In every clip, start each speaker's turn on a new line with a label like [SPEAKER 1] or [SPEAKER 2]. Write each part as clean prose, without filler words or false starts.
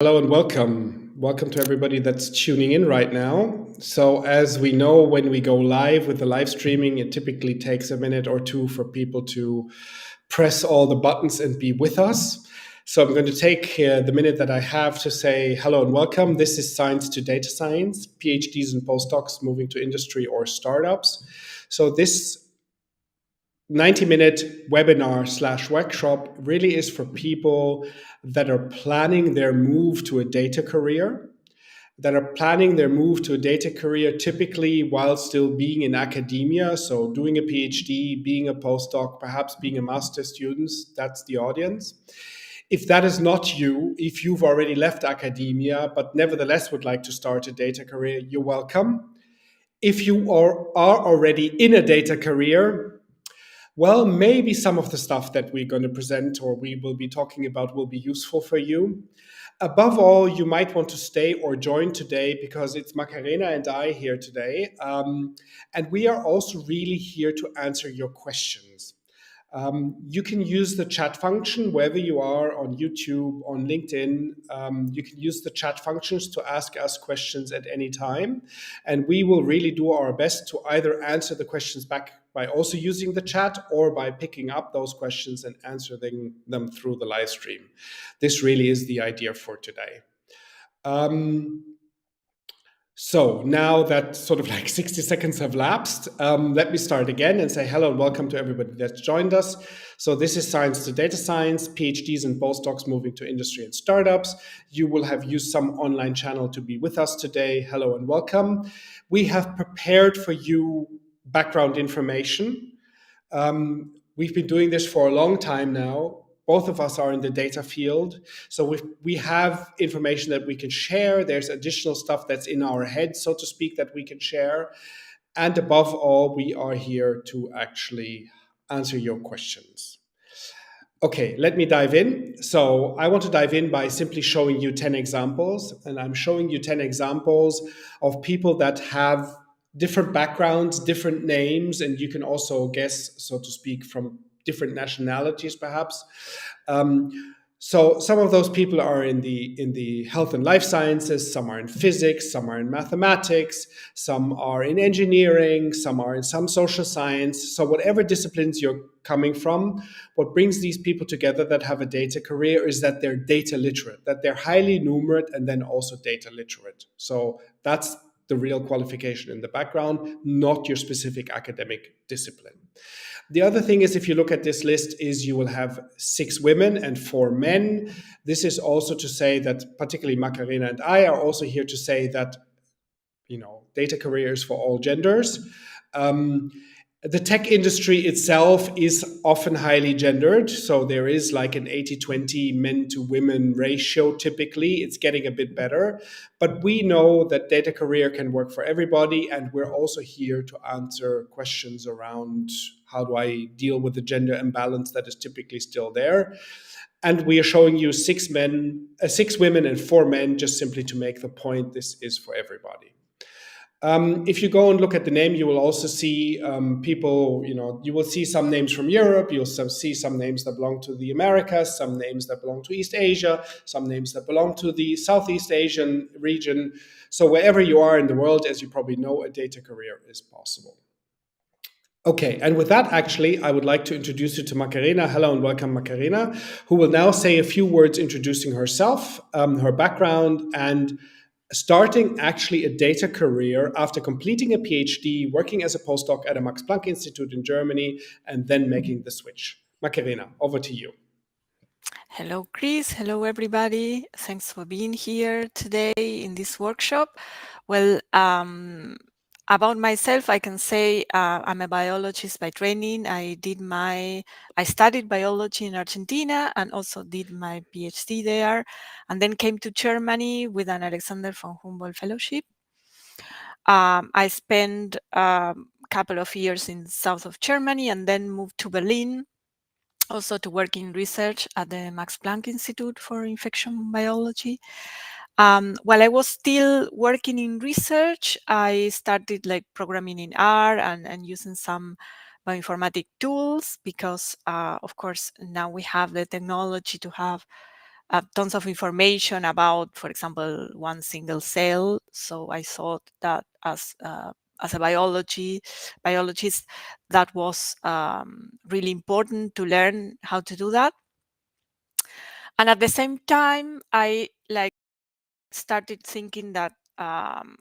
[SPEAKER 1] Hello and welcome. Welcome to everybody that's tuning in right now. So, as we know, when we go live with the live streaming, it typically takes a minute or two for people to press all the buttons and be with us. So, I'm going to take the minute that I have to say hello and welcome. This is Science to Data Science, PhDs and postdocs moving to industry or startups. So, this 90-minute webinar/workshop really is for people that are planning their move to a data career, typically while still being in academia. So doing a PhD, being a postdoc, perhaps being a master student, that's the audience. If that is not you, if you've already left academia, but nevertheless would like to start a data career, you're welcome. If you are already in a data career, well, maybe some of the stuff that we're going to present or we will be talking about will be useful for you. Above all, you might want to stay or join today because it's Macarena and I here today. And we are also really here to answer your questions. You can use the chat function wherever you are on YouTube, on LinkedIn. You can use the chat functions to ask us questions at any time. And we will really do our best to either answer the questions back by also using the chat or by picking up those questions and answering them through the live stream. This really is the idea for today. So now that sort of like 60 seconds have lapsed, let me start again and say hello and welcome to everybody that's joined us. So this is Science to Data Science, PhDs and postdocs moving to industry and startups. You will have used some online channel to be with us today. Hello and welcome. We have prepared for you background information. We've been doing this for a long time now. Both of us are in the data field. So we have information that we can share. There's additional stuff that's in our head, so to speak, that we can share. And above all, we are here to actually answer your questions. Okay, let me dive in. So I want to dive in by simply showing you 10 examples. And I'm showing you 10 examples of people that have different backgrounds, different names, and you can also guess, so to speak, from different nationalities, perhaps. So some of those people are in the health and life sciences, some are in physics, some are in mathematics, some are in engineering, some are in some social science. So whatever disciplines you're coming from, what brings these people together that have a data career is that they're data literate, that they're highly numerate and then also data literate. So that's the real qualification in the background, not your specific academic discipline. The other thing is, if you look at this list, is you will have 6 women and 4 men. This is also to say that particularly Macarena and I are also here to say that, data careers for all genders. The tech industry itself is often highly gendered. So there is like an 80-20 men to women ratio typically. It's getting a bit better. But we know that data career can work for everybody. And we're also here to answer questions around how do I deal with the gender imbalance that is typically still there. And we are showing you 6 women and 4 men, just simply to make the point this is for everybody. If you go and look at the name, you will also see people, you will see some names from Europe, you'll see some names that belong to the Americas, some names that belong to East Asia, some names that belong to the Southeast Asian region. So wherever you are in the world, as you probably know, a data career is possible. Okay, and with that, actually, I would like to introduce you to Macarena. Hello and welcome, Macarena, who will now say a few words introducing herself, her background, and starting actually a data career after completing a PhD, working as a postdoc at a Max Planck Institute in Germany, and then making the switch. Macarena, over to you.
[SPEAKER 2] Hello, Chris. Hello, everybody. Thanks for being here today in this workshop. Well, about myself, I can say I'm a biologist by training. I studied biology in Argentina and also did my PhD there, and then came to Germany with an Alexander von Humboldt Fellowship. I spent a couple of years in south of Germany and then moved to Berlin, also to work in research at the Max Planck Institute for Infection Biology. While I was still working in research, I started programming in R and using some bioinformatic tools because, of course, now we have the technology to have tons of information about, for example, one single cell. So I thought that as a biologist, that was really important to learn how to do that. And at the same time, I started thinking that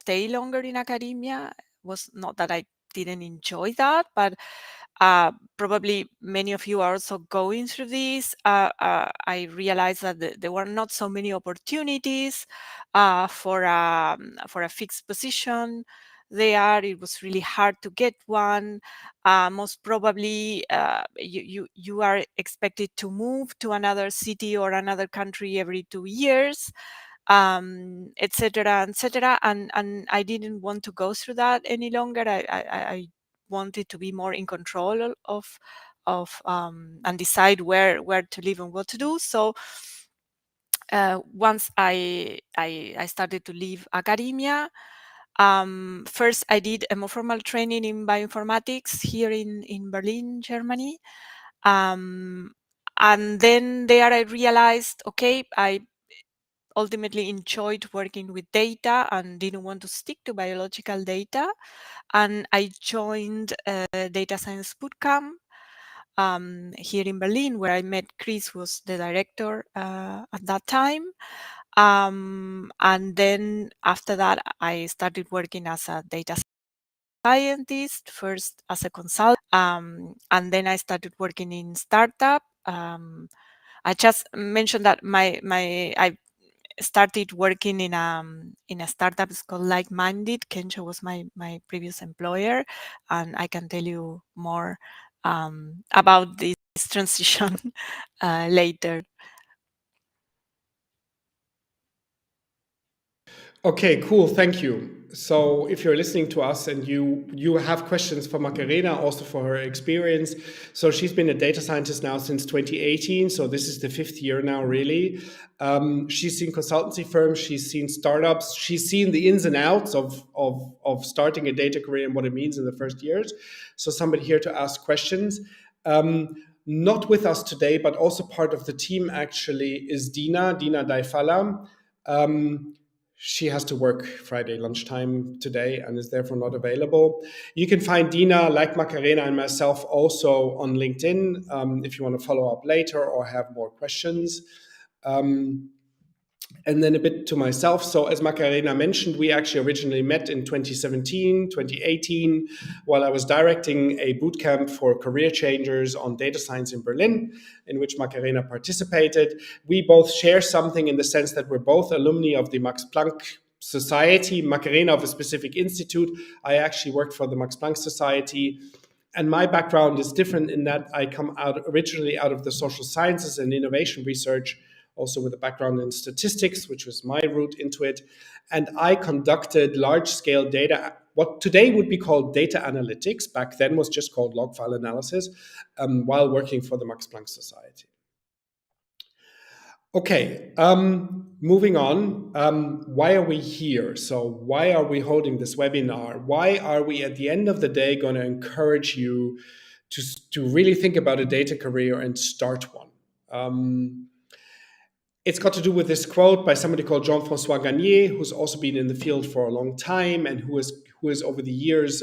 [SPEAKER 2] stay longer in academia. Was not that I didn't enjoy that, but probably many of you are also going through this. I realized that there were not so many opportunities for a fixed position there. It was really hard to get one. Most probably, you are expected to move to another city or another country every 2 years, etc., etc. And I didn't want to go through that any longer. I wanted to be more in control of and decide where to live and what to do. So once I started to leave academia, first I did a more formal training in bioinformatics here in Berlin, Germany. And then there I realized, okay, I ultimately enjoyed working with data and didn't want to stick to biological data. And I joined a data science bootcamp here in Berlin, where I met Chris, who was the director at that time. And then after that, I started working as a data scientist, first as a consultant, and then I started working in startup. I just mentioned that I started working in a startup. It's called Like Minded. Kencho was my previous employer, and I can tell you more about this transition later.
[SPEAKER 1] Okay, cool. Thank you. So, if you're listening to us and you have questions for Macarena, also for her experience, so she's been a data scientist now since 2018. So this is the 5th year now, really. She's seen consultancy firms, she's seen startups, she's seen the ins and outs of starting a data career and what it means in the first years. So somebody here to ask questions. Not with us today, but also part of the team actually is Dina Daifala. She has to work Friday lunchtime today and is therefore not available. You can find Dina, like Macarena and myself, also on LinkedIn if you want to follow up later or have more questions. And then a bit to myself. So as Macarena mentioned, we actually originally met in 2017, 2018, while I was directing a bootcamp for career changers on data science in Berlin, in which Macarena participated. We both share something in the sense that we're both alumni of the Max Planck Society, Macarena of a specific institute. I actually worked for the Max Planck Society. And my background is different in that I come originally out of the social sciences and innovation research, also with a background in statistics, which was my route into it. And I conducted large-scale data, what today would be called data analytics, back then was just called log file analysis, while working for the Max Planck Society. Okay, moving on. Why are we here? So why are we holding this webinar? Why are we at the end of the day going to encourage you to really think about a data career and start one? It's got to do with this quote by somebody called Jean-François Garnier, who's also been in the field for a long time and who has over the years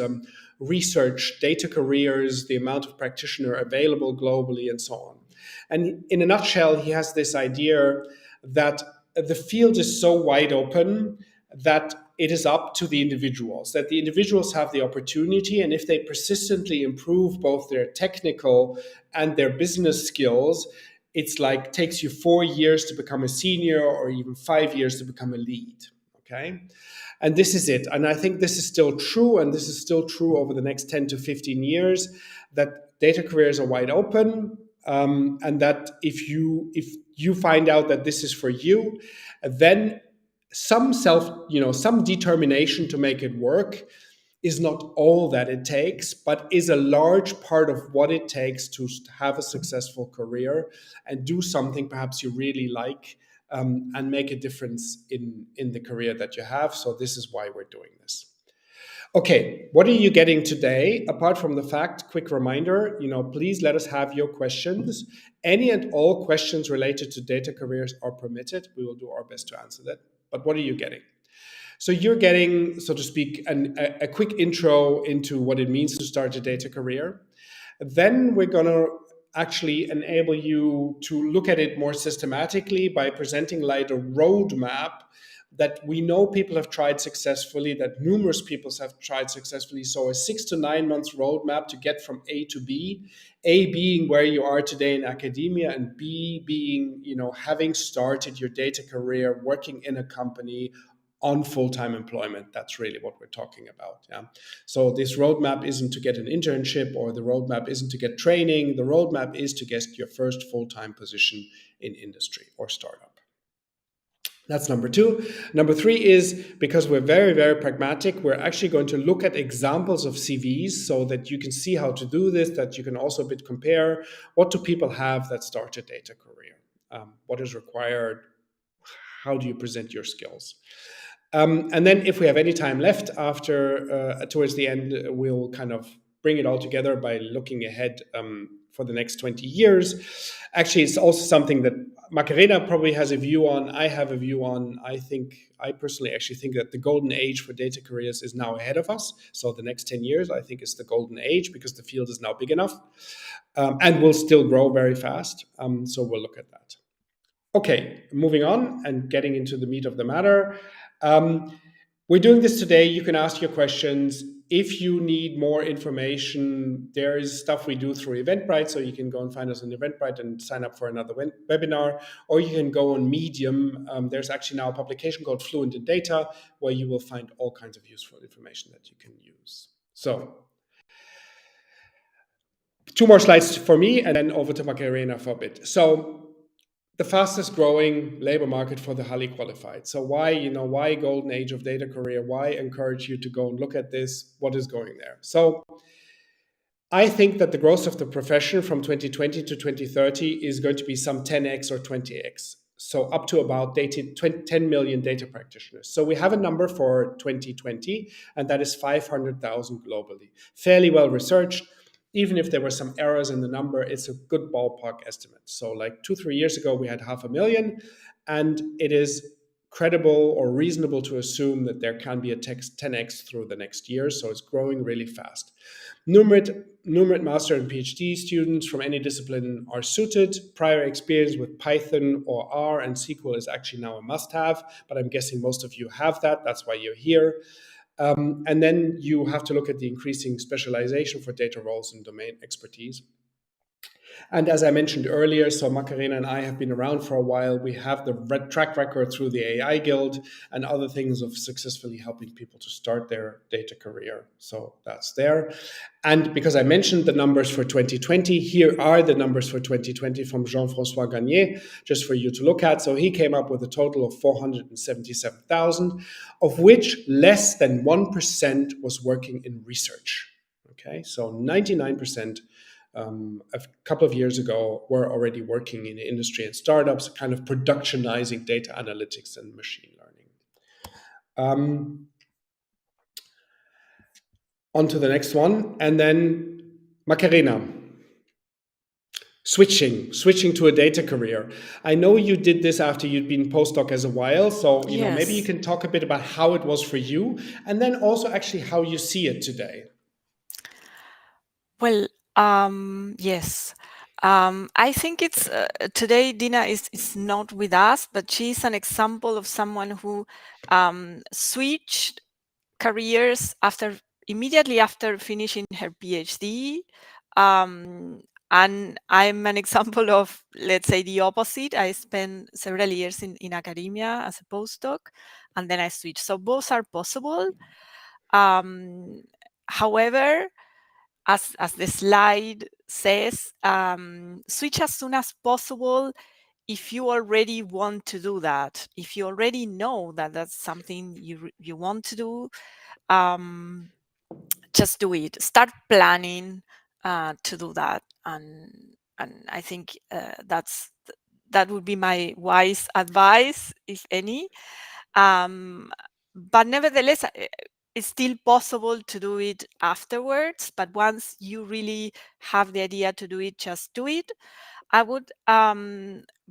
[SPEAKER 1] researched data careers, the amount of practitioner available globally, and so on. And in a nutshell, he has this idea that the field is so wide open that it is up to the individuals, that the individuals have the opportunity, and if they persistently improve both their technical and their business skills, it's like takes you 4 years to become a senior or even 5 years to become a lead. Okay. And this is it. And I think this is still true. And this is still true over the next 10 to 15 years, that data careers are wide open. And that if you find out that this is for you, then some some determination to make it work is not all that it takes, but is a large part of what it takes to have a successful career and do something perhaps you really like, and make a difference in the career that you have. So this is why we're doing this. Okay, what are you getting today? Apart from the fact, quick reminder, please let us have your questions. Any and all questions related to data careers are permitted. We will do our best to answer that. But what are you getting? So you're getting, so to speak, a quick intro into what it means to start a data career. Then we're going to actually enable you to look at it more systematically by presenting like a roadmap that we know people have tried successfully, that numerous people have tried successfully. So a 6 to 9 months roadmap to get from A to B, A being where you are today in academia, and B being, having started your data career, working in a company on full-time employment. That's really what we're talking about. Yeah. So this roadmap isn't to get an internship, or the roadmap isn't to get training. The roadmap is to get your first full-time position in industry or startup. That's number two. Number three is, because we're very, very pragmatic, we're actually going to look at examples of CVs so that you can see how to do this, that you can also a bit compare what do people have that start a data career, what is required, how do you present your skills. And then if we have any time left after, towards the end, we'll kind of bring it all together by looking ahead for the next 20 years. Actually, it's also something that Macarena probably has a view on. I have a view on. I personally actually think that the golden age for data careers is now ahead of us. So the next 10 years, I think, is the golden age because the field is now big enough and will still grow very fast. So we'll look at that. Okay, moving on and getting into the meat of the matter. We're doing this today. You can ask your questions. If you need more information, there is stuff we do through Eventbrite, so you can go and find us on Eventbrite and sign up for another webinar, or you can go on Medium. There's actually now a publication called Fluent in Data, where you will find all kinds of useful information that you can use. So, 2 more slides for me, and then over to Macarena for a bit. So, the fastest growing labor market for the highly qualified. So why golden age of data career? Why encourage you to go and look at this? What is going there? So I think that the growth of the profession from 2020 to 2030 is going to be some 10x or 20x. So up to about 10 million data practitioners. So we have a number for 2020, and that is 500,000 globally. Fairly well researched. Even if there were some errors in the number, it's a good ballpark estimate. So like 2-3 years ago, we had 500,000, and it is credible or reasonable to assume that there can be a 10x through the next year. So it's growing really fast. Numerate master and PhD students from any discipline are suited. Prior experience with Python or R and SQL is actually now a must-have, but I'm guessing most of you have that. That's why you're here. And then you have to look at the increasing specialization for data roles and domain expertise. And as I mentioned earlier, so Macarena and I have been around for a while. We have the track record through the AI Guild and other things of successfully helping people to start their data career. So that's there. And because I mentioned the numbers for 2020, here are the numbers for 2020 from Jean-François Gagné, just for you to look at. So he came up with a total of 477,000, of which less than 1% was working in research. Okay, so 99%. A couple of years ago, were already working in industry and startups, kind of productionizing data analytics and machine learning. On to the next one, and then Macarena. Switching to a data career. I know you did this after you'd been postdoc as a while, so
[SPEAKER 2] Yes.
[SPEAKER 1] Maybe you can talk a bit about how it was for you, and then also actually how you see it today.
[SPEAKER 2] Well, yes. I think it's today Dina is not with us, but she's an example of someone who switched careers immediately after finishing her PhD. And I'm an example of, let's say, the opposite. I spent several years in academia as a postdoc, and then I switched. So both are possible. However, as the slide says, switch as soon as possible if you already want to do that. If you already know that that's something you want to do, just do it. Start planning to do that, and I think that would be my wise advice, if any. But nevertheless, it's still possible to do it afterwards, but once you really have the idea to do it, just do it. I would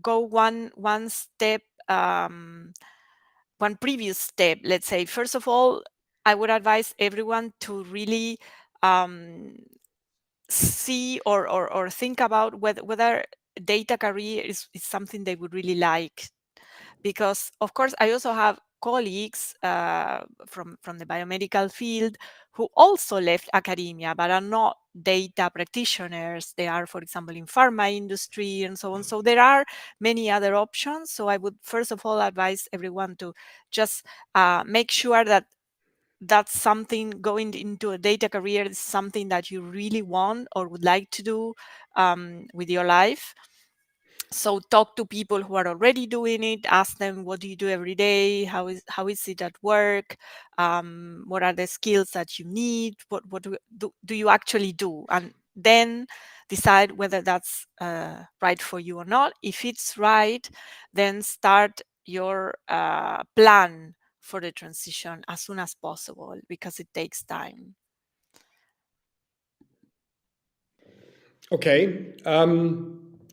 [SPEAKER 2] go one step, one previous step. Let's say, first of all, I would advise everyone to really see or think about whether data career is something they would really like, because of course I also have colleagues from the biomedical field who also left academia but are not data practitioners. They are, for example, in pharma industry and so on. So there are many other options. So I would first of all advise everyone to just make sure that that's something, going into a data career is something that you really want or would like to do with your life. So talk to people who are already doing it. Ask them, what do you do every day? How is it at work? What are the skills that you need? What do you actually do? And then decide whether that's right for you or not. If it's right, then start your plan for the transition as soon as possible, because it takes time.
[SPEAKER 1] Okay.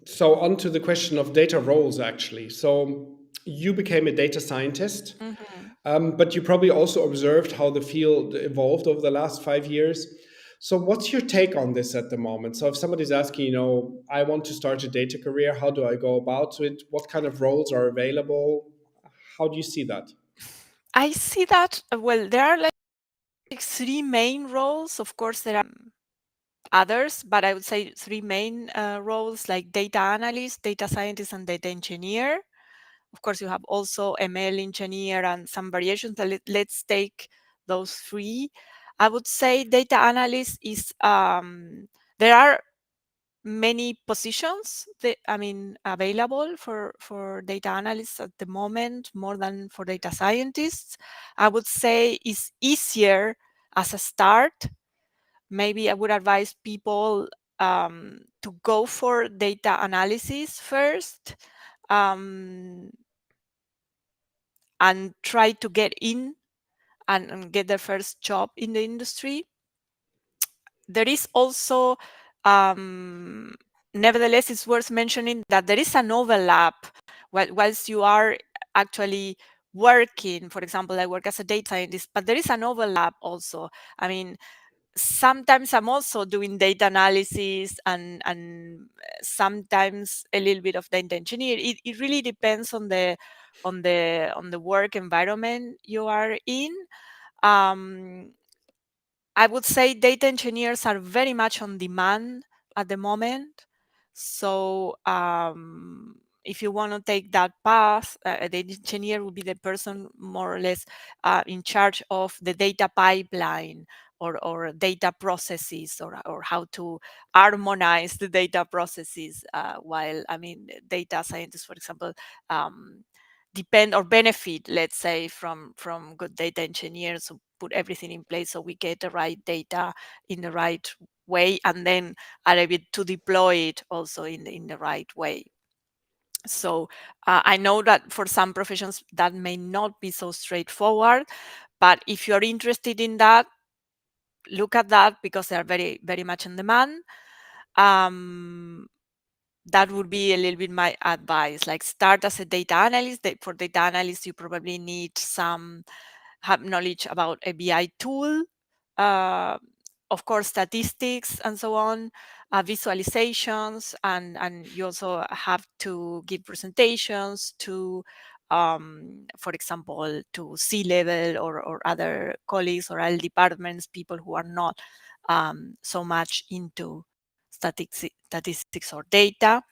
[SPEAKER 1] So on to the question of data roles, actually. So you became a data scientist,
[SPEAKER 2] Mhm.
[SPEAKER 1] but you probably also observed how the field evolved over the last 5 years. So what's your take on this at the moment? So if somebody's asking, I want to start a data career, how do I go about it? What kind of roles are available? How do you see that?
[SPEAKER 2] I see that, well, there are like three main roles. Of course, there are others, but I would say three main roles, like data analyst, data scientist, and data engineer. Of course, you have also ML engineer and some variations. But let's take those three. I would say data analyst is, there are many positions that, available for data analysts at the moment, more than for data scientists. I would say it's easier as a start. Maybe I would advise people to go for data analysis first, um, and try to get in and get their first job in the industry. There is also, nevertheless, it's worth mentioning that there is an overlap whilst you are actually working. For example, I work as a data scientist, but there is an overlap also. I mean, sometimes I'm also doing data analysis and sometimes a little bit of data engineer. It really depends on the work environment you are in. Um, I would say data engineers are very much on demand at the moment. So if you want to take that path, a data engineer will be the person more or less in charge of the data pipeline or data processes, or how to harmonize the data processes. While data scientists, for example, um, depend or benefit, let's say, from good data engineers who put everything in place so we get the right data in the right way, and then are able to deploy it also in the right way. So I know that for some professions that may not be so straightforward, but if you're interested in that, look at that, because they are very, very much in demand. That would be a little bit my advice. Like, start as a data analyst. For data analyst, you probably need have knowledge about a BI tool, uh, of course, statistics and so on, visualizations, and you also have to give presentations to, for example, to C-level or other colleagues or other departments, people who are not so much into statistics or data.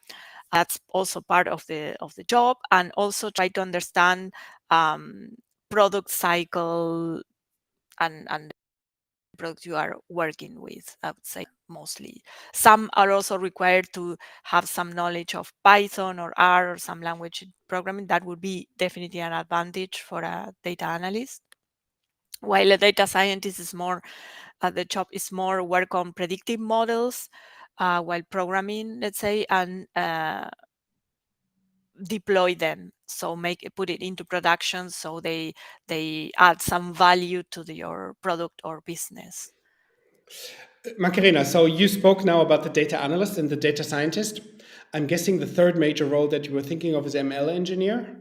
[SPEAKER 2] That's also part of the job, and also try to understand product cycle and the product you are working with. I would say mostly. Some are also required to have some knowledge of Python or R or some language programming. That would be definitely an advantage for a data analyst. While a data scientist is more, the job is more work on predictive models, while programming, let's say, and deploy them so put it into production, so they add some value to your product or business.
[SPEAKER 1] Macarena, so you spoke now about the data analyst and the data scientist. I'm guessing the third major role that you were thinking of is ML engineer?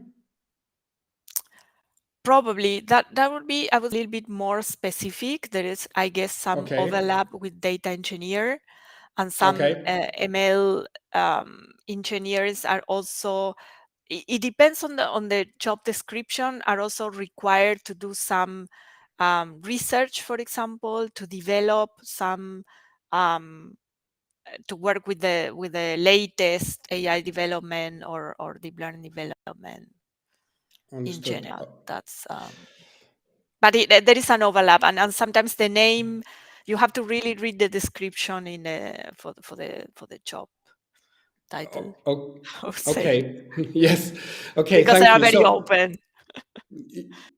[SPEAKER 2] Probably that would be, I was a little bit more specific. There is, I guess, some
[SPEAKER 1] Okay.
[SPEAKER 2] overlap with data engineer, and some
[SPEAKER 1] Okay.
[SPEAKER 2] ML engineers are also, it depends on the job description, are also required to do some research, for example, to develop some to work with the latest AI development or deep learning development in
[SPEAKER 1] Understood.
[SPEAKER 2] general. That's but there is an overlap, and sometimes the name, you have to really read the description in for the job title,
[SPEAKER 1] Oh,
[SPEAKER 2] I would say,
[SPEAKER 1] okay. Yes. Okay.
[SPEAKER 2] because they
[SPEAKER 1] Thank
[SPEAKER 2] are
[SPEAKER 1] you.
[SPEAKER 2] very
[SPEAKER 1] So,
[SPEAKER 2] open.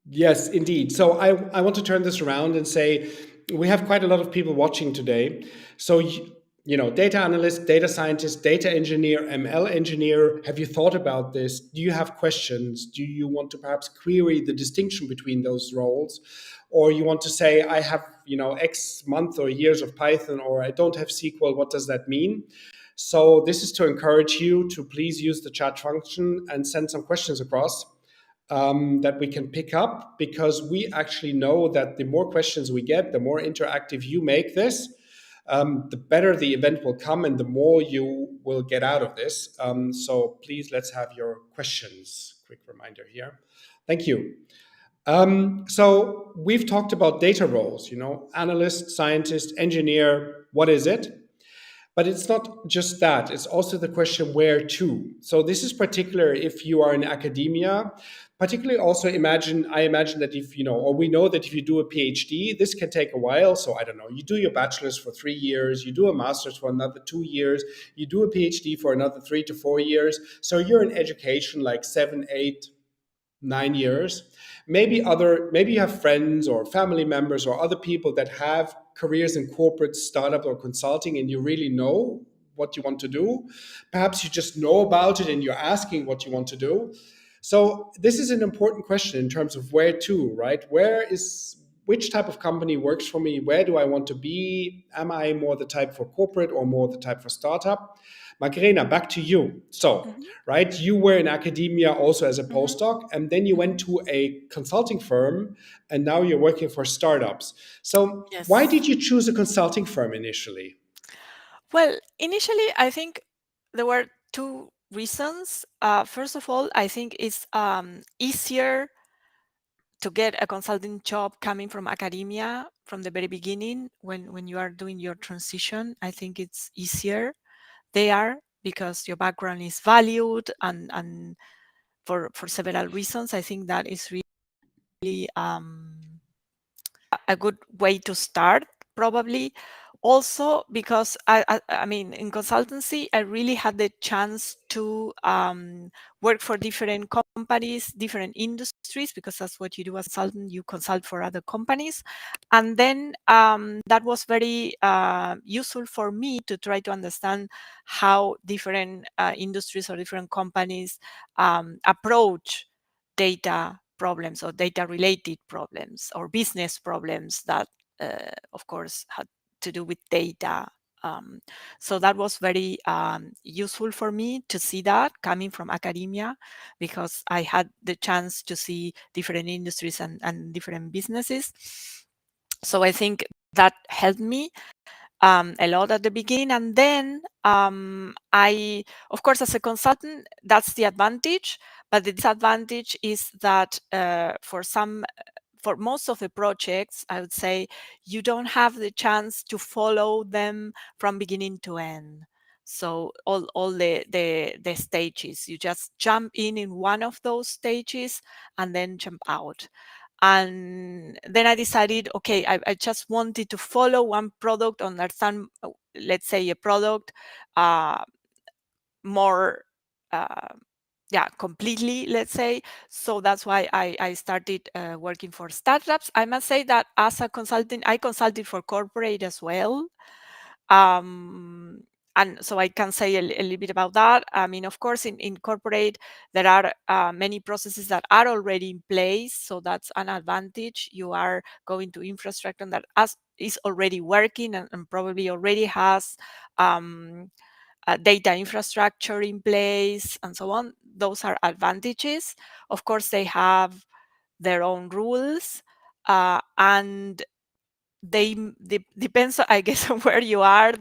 [SPEAKER 1] yes, indeed. So I want to turn this around and say we have quite a lot of people watching today. So, data analyst, data scientist, data engineer, ML engineer, have you thought about this? Do you have questions? Do you want to perhaps query the distinction between those roles? Or you want to say, I have, X month or years of Python, or I don't have SQL. What does that mean? So this is to encourage you to please use the chat function and send some questions across that we can pick up, because we actually know that the more questions we get, the more interactive you make this, the better the event will come and the more you will get out of this. So please, let's have your questions. Quick reminder here. Thank you. So we've talked about data roles, analyst, scientist, engineer. What is it? But it's not just that, it's also the question where to. So this is particular if you are in academia, particularly also I imagine that if, or we know that if you do a PhD, this can take a while. So I don't know, you do your bachelor's for 3 years, you do a master's for another 2 years, you do a PhD for another 3 to 4 years. So you're in education like 7, 8, 9 years. Maybe you have friends or family members or other people that have careers in corporate, startup, or consulting, and you really know what you want to do. Perhaps you just know about it and you're asking what you want to do. So this is an important question in terms of where to, right? Which type of company works for me? Where do I want to be? Am I more the type for corporate or more the type for startup? Macarena, back to you. So,
[SPEAKER 2] Mhm,
[SPEAKER 1] right, you were in academia also as a
[SPEAKER 2] mhm,
[SPEAKER 1] postdoc, and then you went
[SPEAKER 2] mhm.
[SPEAKER 1] to a consulting firm, and now you're working for startups. So, why did
[SPEAKER 2] Yes.
[SPEAKER 1] you choose a consulting firm initially?
[SPEAKER 2] Well, initially, I think there were two reasons. First of all, I think it's easier to get a consulting job coming from academia from the very beginning. When you are doing your transition, I think it's easier there because your background is valued, and for several reasons. I think that is really a good way to start, probably. Also, because I mean, in consultancy, I really had the chance to work for different companies, different industries, because that's what you do as a consultant. You consult for other companies, and then that was very useful for me to try to understand how different industries or different companies approach data problems or data related problems or business problems that of course had to do with data. So that was very useful for me to see that coming from academia, because I had the chance to see different industries and different businesses. So I think that helped me a lot at the beginning. And then of course, as a consultant, that's the advantage. But the disadvantage is that for most of the projects, I would say you don't have the chance to follow them from beginning to end. So all the stages, you just jump in one of those stages and then jump out. And then I decided, okay, I just wanted to follow one product, understand, let's say, a product uh, more, uh, yeah, completely, let's say. So that's why I started working for startups. I must say that as a consultant, I consulted for corporate as well. Um, and so I can say a little bit about that. I mean, of course, in corporate, there are many processes that are already in place, so that's an advantage. You are going to infrastructure that is already working and probably already has data infrastructure in place and so on. Those are advantages. Of course, they have their own rules, and they depends, I guess, on where you are.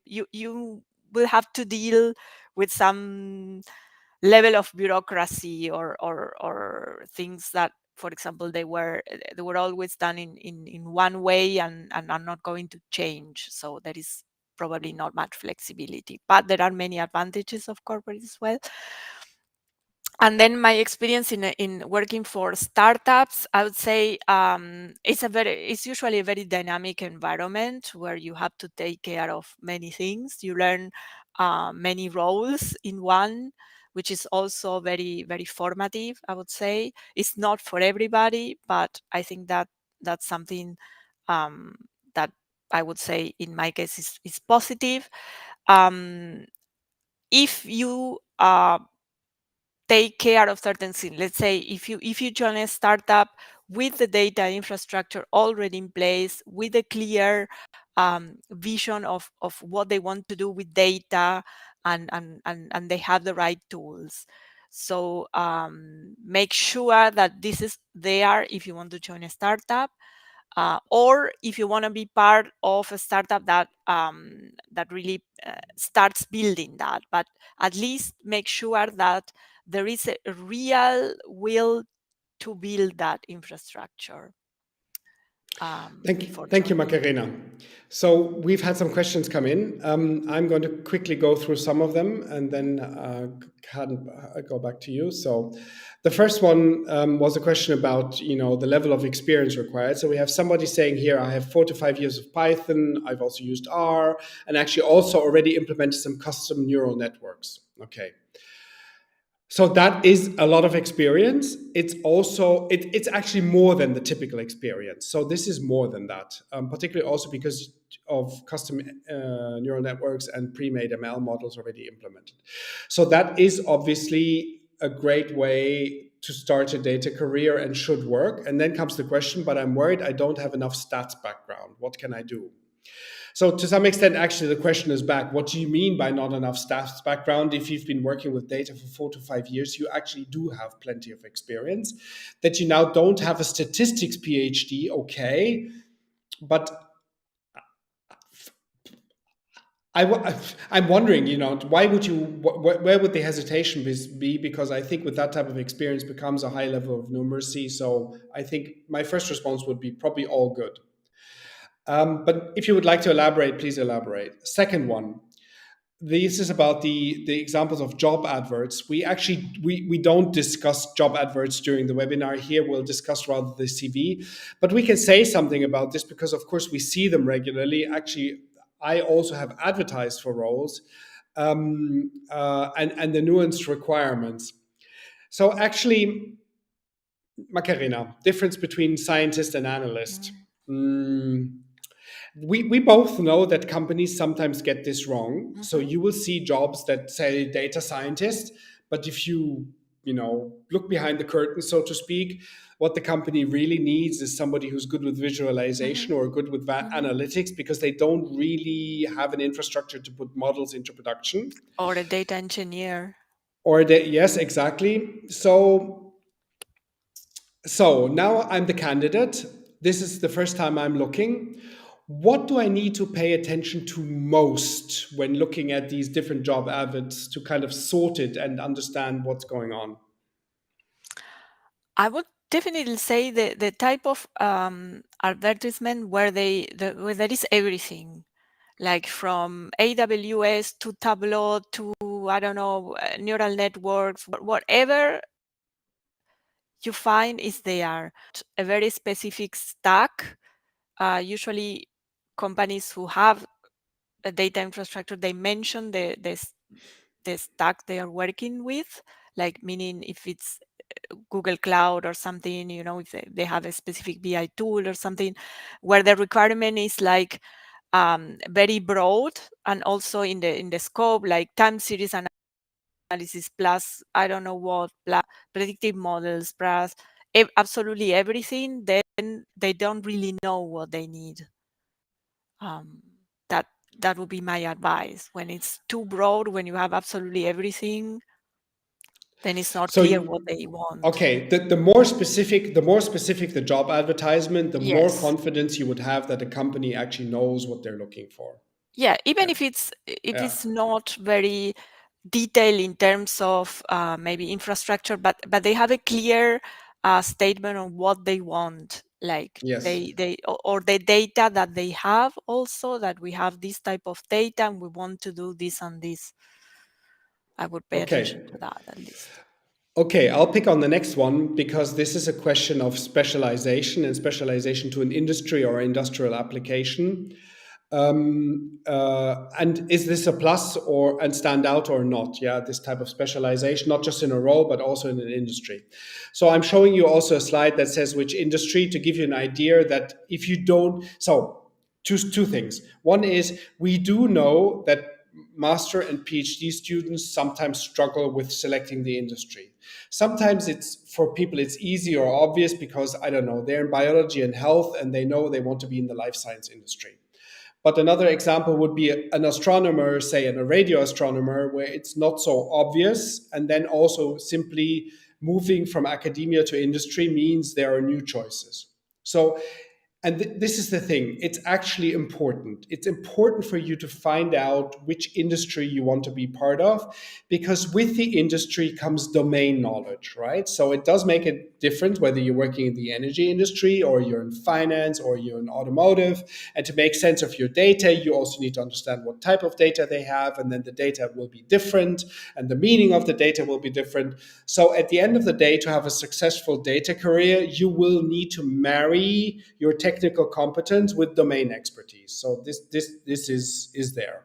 [SPEAKER 2] You will have to deal with some level of bureaucracy or things that, for example, they were always done in one way and are not going to change. So there is probably not much flexibility, but there are many advantages of corporate as well. And then my experience in working for startups, I would say it's usually a very dynamic environment where you have to take care of many things. You learn many roles in one, which is also very, very formative, I would say. It's not for everybody, but I think that that's something um, that I would say in my case is positive. Um, if you take care of certain things. Let's say if you join a startup with the data infrastructure already in place, with a clear vision of what they want to do with data, and they have the right tools. So make sure that this is there if you want to join a startup, or if you want to be part of a startup that really starts building that. But at least make sure that there is a real will to build that infrastructure before
[SPEAKER 1] Thank you,
[SPEAKER 2] joining.
[SPEAKER 1] Macarena. So we've had some questions come in. I'm going to quickly go through some of them and then go back to you. So the first one was a question about, the level of experience required. So we have somebody saying here, I have 4 to 5 years of Python. I've also used R and actually also already implemented some custom neural networks. Okay. So that is a lot of experience. It's also it's actually more than the typical experience. So this is more than that, particularly also because of custom neural networks and pre-made ML models already implemented. So that is obviously a great way to start a data career and should work. And then comes the question, but I'm worried I don't have enough stats background. What can I do? So to some extent, actually, the question is back. What do you mean by not enough staff's background? If you've been working with data for 4 to 5 years, you actually do have plenty of experience. That you now don't have a statistics PhD, okay, but I'm wondering, why would you? Where would the hesitation be? Because I think with that type of experience becomes a high level of numeracy. So I think my first response would be probably all good. But if you would like to elaborate, please elaborate. Second one, this is about the examples of job adverts. We actually we don't discuss job adverts during the webinar here. We'll discuss rather the CV, but we can say something about this because of course we see them regularly. Actually, I also have advertised for roles, and the nuanced requirements. So actually, Macarena, difference between scientist and analyst. Mm, we both know that companies sometimes get this wrong. So you will see jobs that say data scientist, but if you look behind the curtain, so to speak, what the company really needs is somebody who's good with visualization or good with analytics, because they don't really have an infrastructure to put models into production.
[SPEAKER 2] Or a data engineer.
[SPEAKER 1] Or they, yes, exactly. So now I'm the candidate. This is the first time I'm looking. What do I need to pay attention to most when looking at these different job adverts to kind of sort it and understand what's going on?
[SPEAKER 2] I would definitely say the type of advertisement where where there is everything, like from AWS to Tableau to, I don't know, neural networks, whatever you find is there. A very specific stack. Usually, companies who have a data infrastructure, they mention the stack they are working with, like meaning if it's Google Cloud or something, if they have a specific BI tool or something, where the requirement is like very broad, and also in the scope, like time series analysis plus I don't know what, plus predictive models plus absolutely everything, then they don't really know what they need. That that would be my advice. When it's too broad, when you have absolutely everything, then it's not
[SPEAKER 1] So
[SPEAKER 2] clear what they want.
[SPEAKER 1] okay, the more specific the job advertisement, the more
[SPEAKER 2] Yes.
[SPEAKER 1] confidence you would have that the company actually knows what they're looking for.
[SPEAKER 2] Yeah, even
[SPEAKER 1] Yeah.
[SPEAKER 2] if it's
[SPEAKER 1] Yeah.
[SPEAKER 2] not very detailed in terms of maybe infrastructure, but they have a clear statement on what they want, like
[SPEAKER 1] Yes.
[SPEAKER 2] or the data that they have, also that we have this type of data and we want to do this and this. I would pay attention
[SPEAKER 1] Okay.
[SPEAKER 2] to that at least.
[SPEAKER 1] Okay, I'll pick on the next one because this is a question of specialization and specialization to an industry or industrial application. And is this a plus or and stand out or not? Yeah, this type of specialization, not just in a role, but also in an industry. So I'm showing you also a slide that says which industry to give you an idea that if you don't, so two things. One is we do know that master and PhD students sometimes struggle with selecting the industry. Sometimes it's for people it's easy or obvious because I don't know, they're in biology and health and they know they want to be in the life science industry. But another example would be an astronomer, say, and a radio astronomer, where it's not so obvious. And then also simply moving from academia to industry means there are new choices. So and this is the thing, it's actually important. It's important for you to find out which industry you want to be part of, because with the industry comes domain knowledge, right? So it does make a difference whether you're working in the energy industry or you're in finance or you're in automotive. And to make sense of your data, you also need to understand what type of data they have, and then the data will be different and the meaning of the data will be different. So at the end of the day, to have a successful data career, you will need to marry your technical competence with domain expertise. So this is there.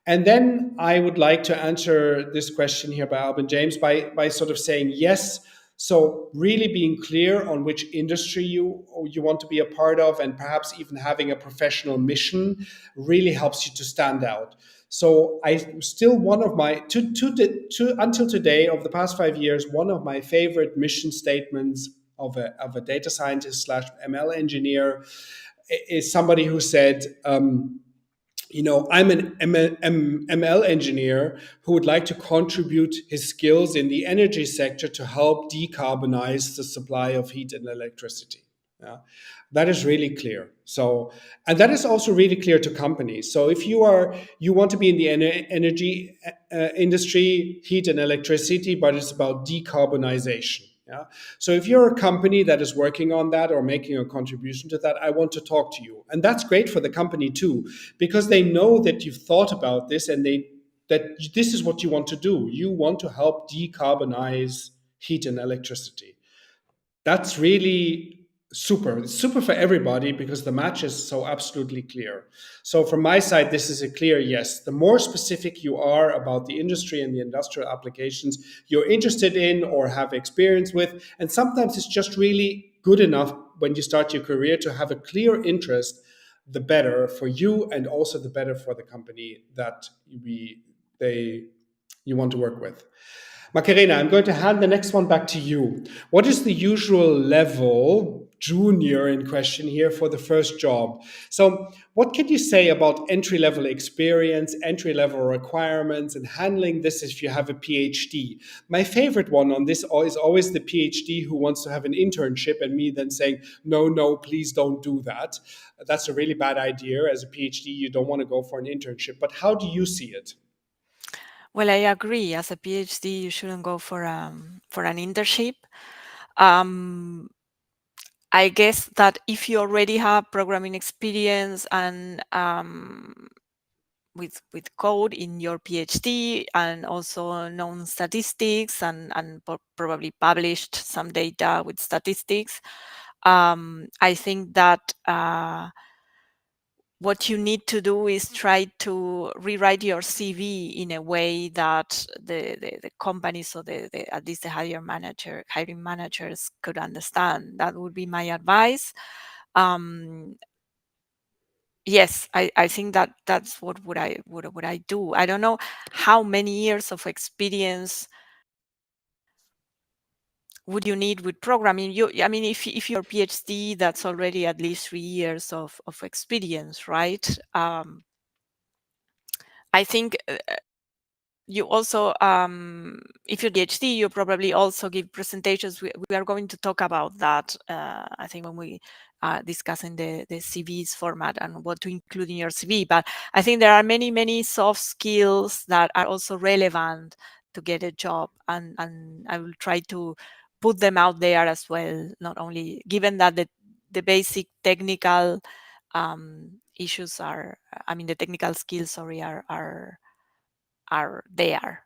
[SPEAKER 1] And then I would like to answer this question here by Alvin James by sort of saying yes. So really being clear on which industry you want to be a part of, and perhaps even having a professional mission really helps you to stand out. So I still one of my until today, of the past 5 years, one of my favorite mission statements of a data scientist slash ML engineer is somebody who said, I'm an ML engineer who would like to contribute his skills in the energy sector to help decarbonize the supply of heat and electricity. Yeah. That is really clear. So, and that is also really clear to companies. So, if you want to be in the energy industry, heat and electricity, but it's about decarbonization. Yeah. So if you're a company that is working on that or making a contribution to that, I want to talk to you. And that's great for the company too, because they know that you've thought about this and that this is what you want to do. You want to help decarbonize heat and electricity. That's really super. It's super for everybody because the match is so absolutely clear. So from my side, this is a clear yes. The more specific you are about the industry and the industrial applications you're interested in or have experience with, and sometimes it's just really good enough when you start your career to have a clear interest, the better for you and also the better for the company that you want to work with. Macarena, I'm going to hand the next one back to you. What is the usual level, junior in question here, for the first job? So, what can you say about entry level experience, entry level requirements, and handling this if you have a PhD? My favorite one on this is always the PhD who wants to have an internship, and me then saying, no, please don't do that. That's a really bad idea. As a PhD, you don't want to go for an internship. But how do you see it?
[SPEAKER 2] Well, I agree. As a PhD, you shouldn't go for an internship. Um, I guess that if you already have programming experience and with code in your PhD, and also known statistics and probably published some data with statistics, I think that what you need to do is try to rewrite your CV in a way that the companies, or at least the hiring managers could understand. That would be my advice. Um, yes, I think that that's what would I do. I don't know how many years of experience would you need with programming. I mean, if you're PhD, that's already at least 3 years of experience, right? I think you also, if you're PhD, you probably also give presentations. We are going to talk about that, I think, when we are discussing the CVs format and what to include in your CV. But I think there are many, many soft skills that are also relevant to get a job. And I will try to put them out there as well, not only given that the basic technical issues are, I mean, the technical skills, sorry, are there.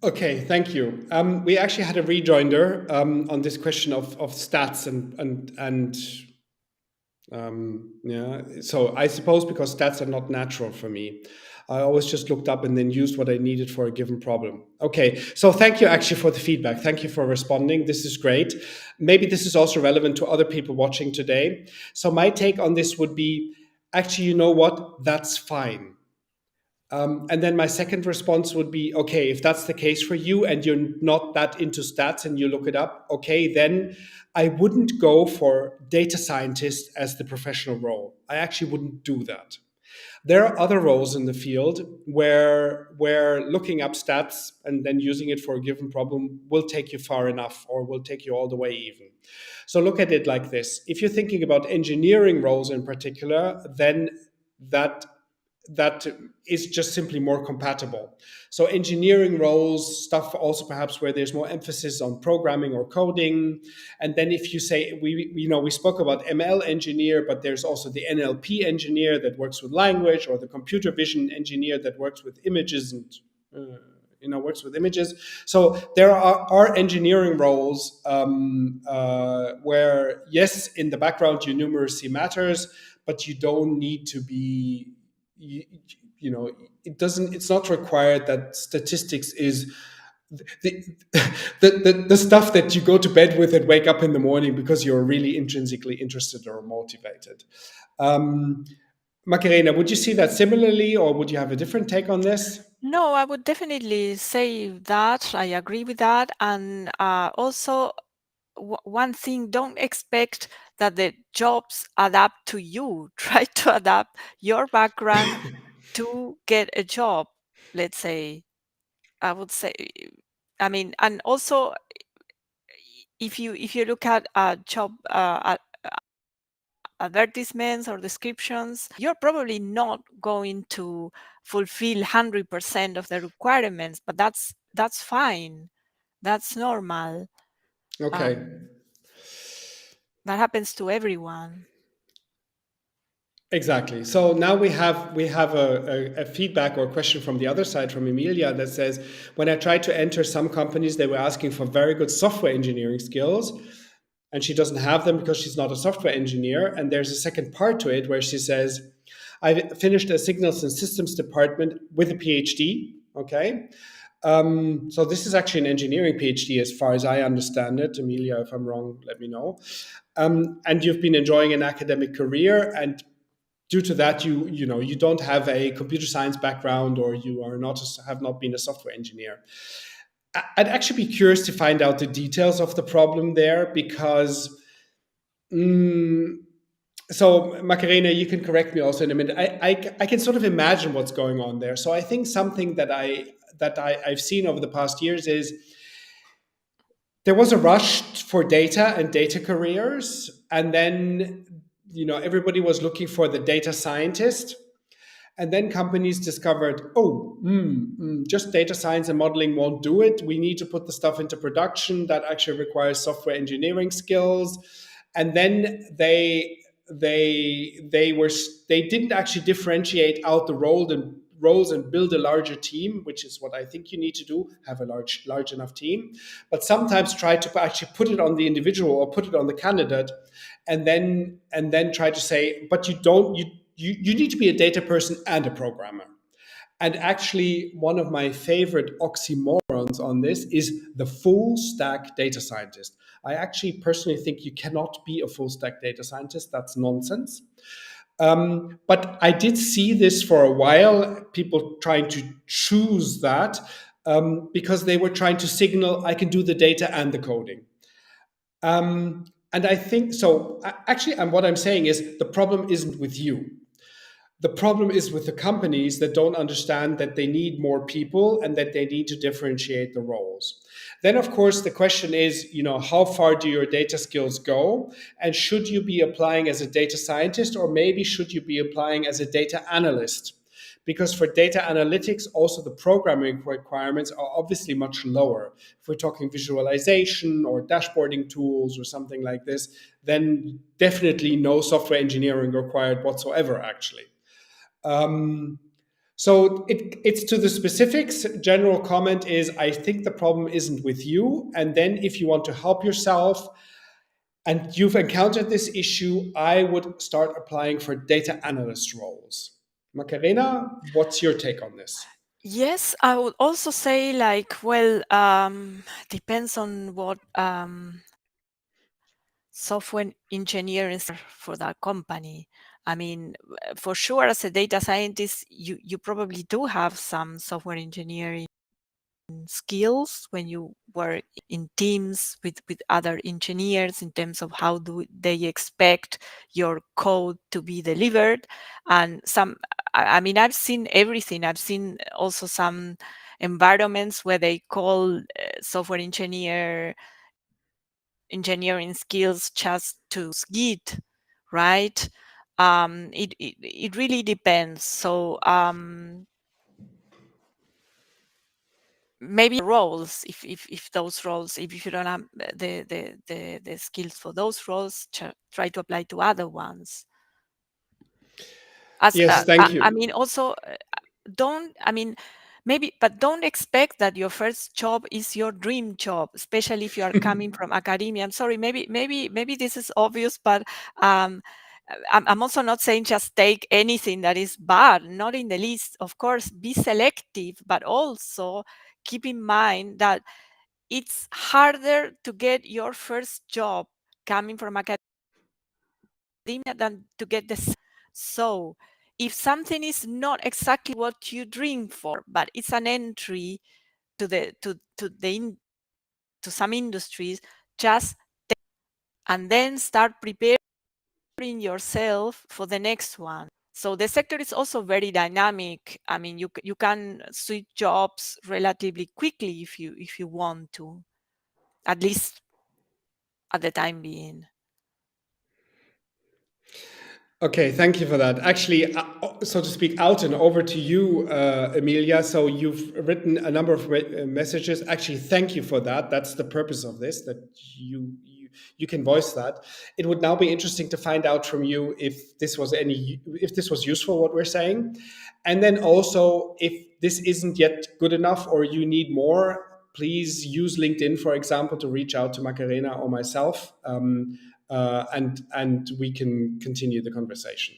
[SPEAKER 1] Okay, thank you. We actually had a rejoinder on this question of stats and yeah. So I suppose because stats are not natural for me, I always just looked up and then used what I needed for a given problem. Okay, so thank you actually for the feedback. Thank you for responding. This is great. Maybe this is also relevant to other people watching today. So my take on this would be, actually, you know what? That's fine. And then my second response would be, okay, if that's the case for you and you're not that into stats and you look it up, okay, then I wouldn't go for data scientist as the professional role. I actually wouldn't do that. There are other roles in the field where looking up stats and then using it for a given problem will take you far enough, or will take you all the way even. So look at it like this. If you're thinking about engineering roles in particular, then that that is just simply more compatible. So engineering roles, stuff also perhaps where there's more emphasis on programming or coding. And then if you say, we spoke about ML engineer, but there's also the NLP engineer that works with language, or the computer vision engineer that works with images and works with images. So there are engineering roles where, yes, in the background your numeracy matters, but you don't need to be you, it's not required that statistics is the, the stuff that you go to bed with and wake up in the morning because you're really intrinsically interested or motivated. Macarena, would you see that similarly, or would you have a different take on this?
[SPEAKER 2] No, I would definitely say that. I agree with that. And also, one thing, don't expect that the jobs adapt to you. Try to adapt your background to get a job, let's say. I would say, I mean, and also, if you look at job advertisements or descriptions, you're probably not going to fulfill 100% of the requirements, but that's fine. That's normal.
[SPEAKER 1] Okay.
[SPEAKER 2] That happens to everyone.
[SPEAKER 1] Exactly. So now we have a feedback or question from the other side, from Emilia, that says, when I tried to enter some companies, they were asking for very good software engineering skills, and she doesn't have them because she's not a software engineer. And there's a second part to it where she says, I finished a signals and systems department with a PhD. Okay. So this is actually an engineering PhD, as far as I understand it. Emilia, if I'm wrong, let me know. And you've been enjoying an academic career, and due to that, you don't have a computer science background, or you have not been a software engineer. I'd actually be curious to find out the details of the problem there, because so Macarena, you can correct me also in a minute. I can sort of imagine what's going on there. So I think something that I've seen over the past years is there was a rush for data and data careers, and then everybody was looking for the data scientist. And then companies discovered, just data science and modeling won't do it. We need to put the stuff into production. That actually requires software engineering skills. And then they didn't actually differentiate out the roles and build a larger team, which is what I think you need to do, have a large enough team. But sometimes try to actually put it on the individual or put it on the candidate, and then try to say, but you need to be a data person and a programmer. And actually, one of my favorite oxymorons on this is the full stack data scientist. I actually personally think you cannot be a full stack data scientist. That's nonsense. But I did see this for a while, people trying to choose that because they were trying to signal I can do the data and the coding. And I think so. Actually, and what I'm saying is the problem isn't with you. The problem is with the companies that don't understand that they need more people and that they need to differentiate the roles. Then, of course, the question is, how far do your data skills go? And should you be applying as a data scientist, or maybe should you be applying as a data analyst? Because for data analytics, also the programming requirements are obviously much lower. If we're talking visualization or dashboarding tools or something like this, then definitely no software engineering required whatsoever, actually. So it's to the specifics. General comment is, I think the problem isn't with you. And then if you want to help yourself and you've encountered this issue, I would start applying for data analyst roles. Macarena, what's your take on this?
[SPEAKER 2] Yes, I would also say depends on what software engineering for that company. I mean, for sure, as a data scientist, you probably do have some software engineering skills when you work in teams with other engineers in terms of how do they expect your code to be delivered. And I mean, I've seen everything. I've seen also some environments where they call software engineering skills just to Git, right? It really depends. So maybe roles, if those roles, if you don't have the skills for those roles, try to apply to other ones. As
[SPEAKER 1] Yes, thank
[SPEAKER 2] I
[SPEAKER 1] you.
[SPEAKER 2] mean, also don't I mean maybe, but don't expect that your first job is your dream job, especially if you are coming from academia. I'm sorry, maybe this is obvious, but um, I'm also not saying just take anything that is bad, not in the least. Of course, be selective, but also keep in mind that it's harder to get your first job coming from academia than to get this. So if something is not exactly what you dream for, but it's an entry to to some industries, just and then start preparing yourself for the next one. So the sector is also very dynamic. I mean, you can switch jobs relatively quickly if you want to, at least at the time being.
[SPEAKER 1] Okay, thank you for that. Actually, so to speak, out and over to you, Emilia. So you've written a number of messages. Actually, thank you for that. That's the purpose of this, that you can voice that. It would now be interesting to find out from you if this was useful, what we're saying, and then also if this isn't yet good enough or you need more. Please use LinkedIn, for example, to reach out to Macarena or myself. And we can continue the conversation.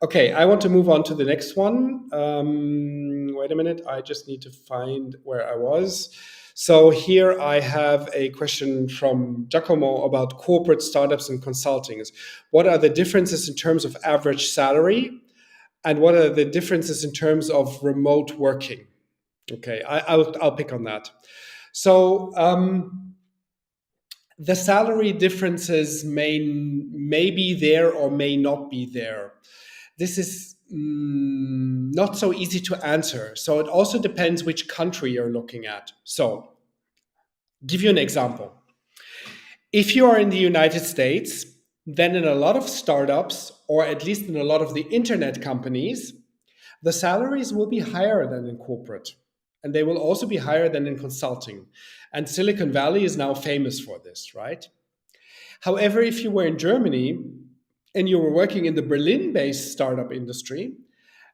[SPEAKER 1] Okay, I want to move on to the next one. Wait a minute, I just need to find where I was. So here I have a question from Giacomo about corporate startups and consulting. What are the differences in terms of average salary? And what are the differences in terms of remote working? Okay, I'll pick on that. So the salary differences may be there or may not be there. This is not so easy to answer. So it also depends which country you're looking at. So, give you an example. If you are in the United States, then in a lot of startups, or at least in a lot of the internet companies, the salaries will be higher than in corporate. And they will also be higher than in consulting. And Silicon Valley is now famous for this, right? However, if you were in Germany and you were working in the Berlin based startup industry,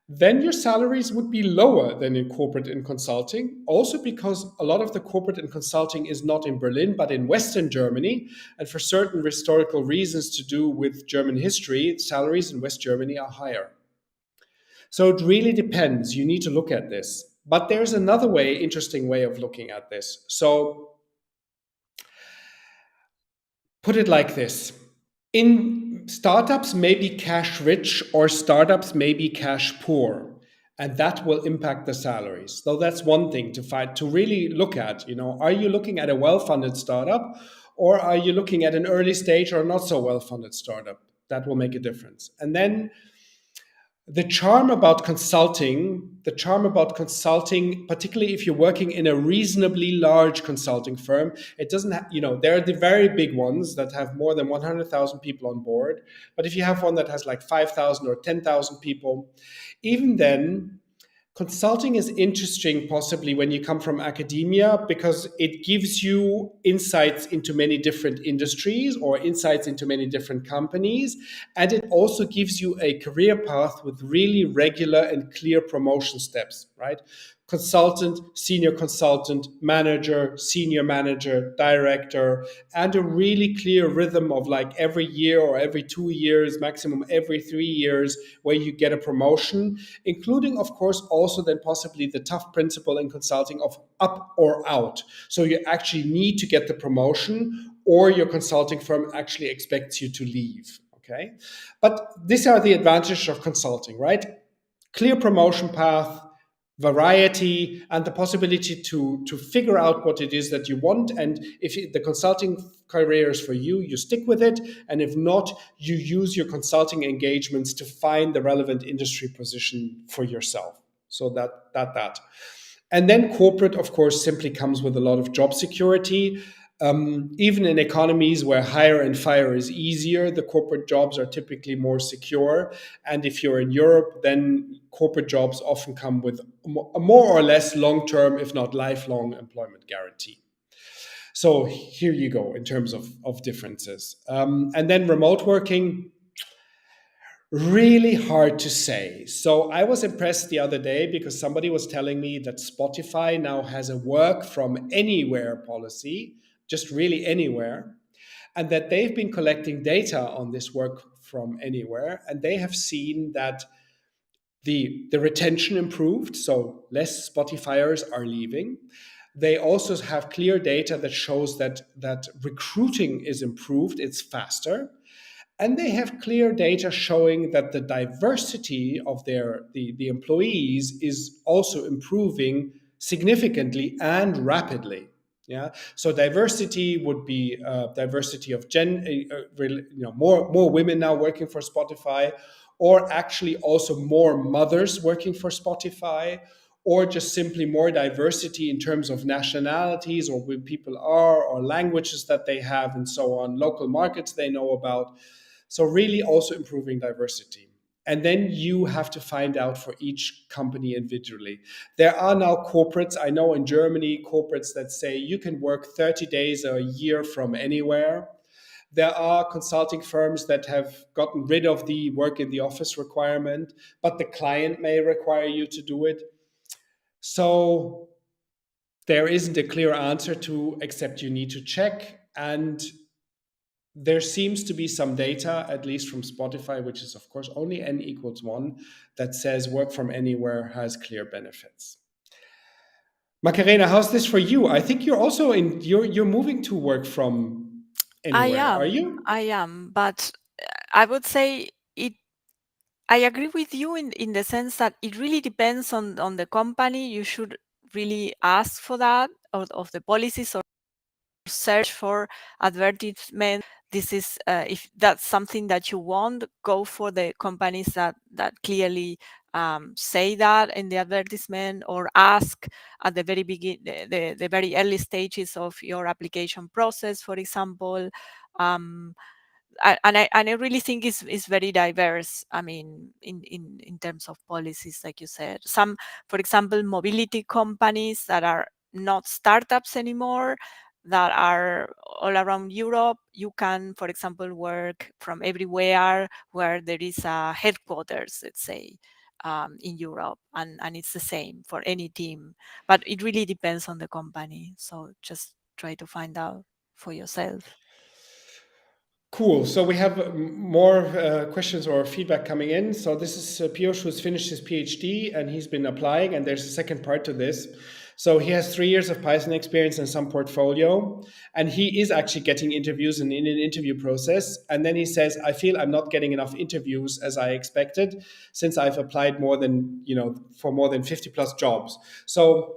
[SPEAKER 1] then your salaries would be lower than in corporate and consulting, also because a lot of the corporate and consulting is not in Berlin, but in Western Germany. And for certain historical reasons to do with German history, salaries in West Germany are higher. So it really depends. You need to look at this. But there's another interesting way of looking at this. So put it like this. In startups may be cash rich or startups may be cash poor, and that will impact the salaries. So that's one thing to find, to really look at. Are you looking at a well-funded startup, or are you looking at an early stage or not so well-funded startup? That will make a difference. And then the charm about consulting, particularly if you're working in a reasonably large consulting firm, it doesn't there are the very big ones that have more than 100,000 people on board. But if you have one that has like 5,000 or 10,000 people, even then, consulting is interesting, possibly when you come from academia, because it gives you insights into many different industries or insights into many different companies. And it also gives you a career path with really regular and clear promotion steps, right? Consultant, senior consultant, manager, senior manager, director, and a really clear rhythm of like every year or every 2 years, maximum every 3 years, where you get a promotion, including, of course, also then possibly the tough principle in consulting of up or out. So you actually need to get the promotion, or your consulting firm actually expects you to leave. Okay. But these are the advantages of consulting, right? Clear promotion path, variety, and the possibility to figure out what it is that you want. And if the consulting career is for you, you stick with it. And if not, you use your consulting engagements to find the relevant industry position for yourself. So that. And then corporate, of course, simply comes with a lot of job security. Even in economies where hire and fire is easier, the corporate jobs are typically more secure. And if you're in Europe, then corporate jobs often come with a more or less long-term, if not lifelong, employment guarantee. So here you go in terms of differences. And then remote working, really hard to say. So I was impressed the other day because somebody was telling me that Spotify now has a work from anywhere policy, just really anywhere, and that they've been collecting data on this work from anywhere, and they have seen that the retention improved, so less Spotifyers are leaving. They also have clear data that shows that recruiting is improved, it's faster. And they have clear data showing that the diversity of the employees is also improving significantly and rapidly. Yeah. So diversity would be diversity of more women now working for Spotify, or actually also more mothers working for Spotify, or just simply more diversity in terms of nationalities or where people are, or languages that they have, and so on, local markets they know about. So really also improving diversity. And then you have to find out for each company individually. There are now corporates, I know in Germany, corporates that say you can work 30 days a year from anywhere. There are consulting firms that have gotten rid of the work in the office requirement, but the client may require you to do it. So there isn't a clear answer to, except you need to check. And there seems to be some data, at least from Spotify, which is of course only n equals 1, that says work from anywhere has clear benefits. Macarena, how's this for you? I think you're also you're moving to work from anywhere, are you?
[SPEAKER 2] I am, but I would say it. I agree with you in the sense that it really depends on the company. You should really ask for that, or of the policies, or search for advertisement. This is if that's something that you want, go for the companies that clearly say that in the advertisement, or ask at the very the very early stages of your application process, for example. And I really think it's very diverse. I mean, in terms of policies, like you said, some, for example, mobility companies that are not startups anymore, that are all around Europe. You can, for example, work from everywhere where there is a headquarters, let's say, in Europe, and it's the same for any team. But it really depends on the company. So just try to find out for yourself.
[SPEAKER 1] Cool. So we have more questions or feedback coming in. So this is Piyush, who's finished his PhD and he's been applying. And there's a second part to this. So he has 3 years of Python experience and some portfolio, and he is actually getting interviews and in an interview process. And then he says, I feel I'm not getting enough interviews as I expected, since I've applied more than, for more than 50 plus jobs. So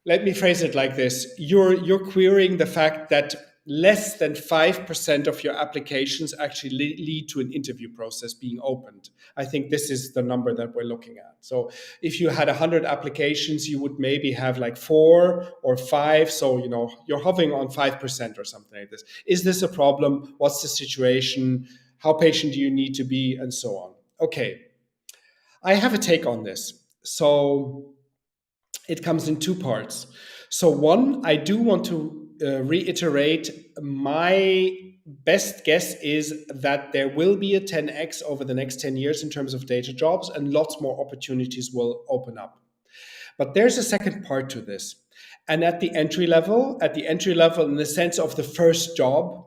[SPEAKER 1] let me phrase it like this. You're querying the fact that less than 5% of your applications actually lead to an interview process being opened. I think this is the number that we're looking at. So if you had 100 applications, you would maybe have like 4 or 5. So, you're hovering on 5% or something like this. Is this a problem? What's the situation? How patient do you need to be? And so on. Okay. I have a take on this. So it comes in two parts. So one, I do want to reiterate my best guess is that there will be a 10x over the next 10 years in terms of data jobs, and lots more opportunities will open up. But there's a second part to this. And at the entry level, in the sense of the first job,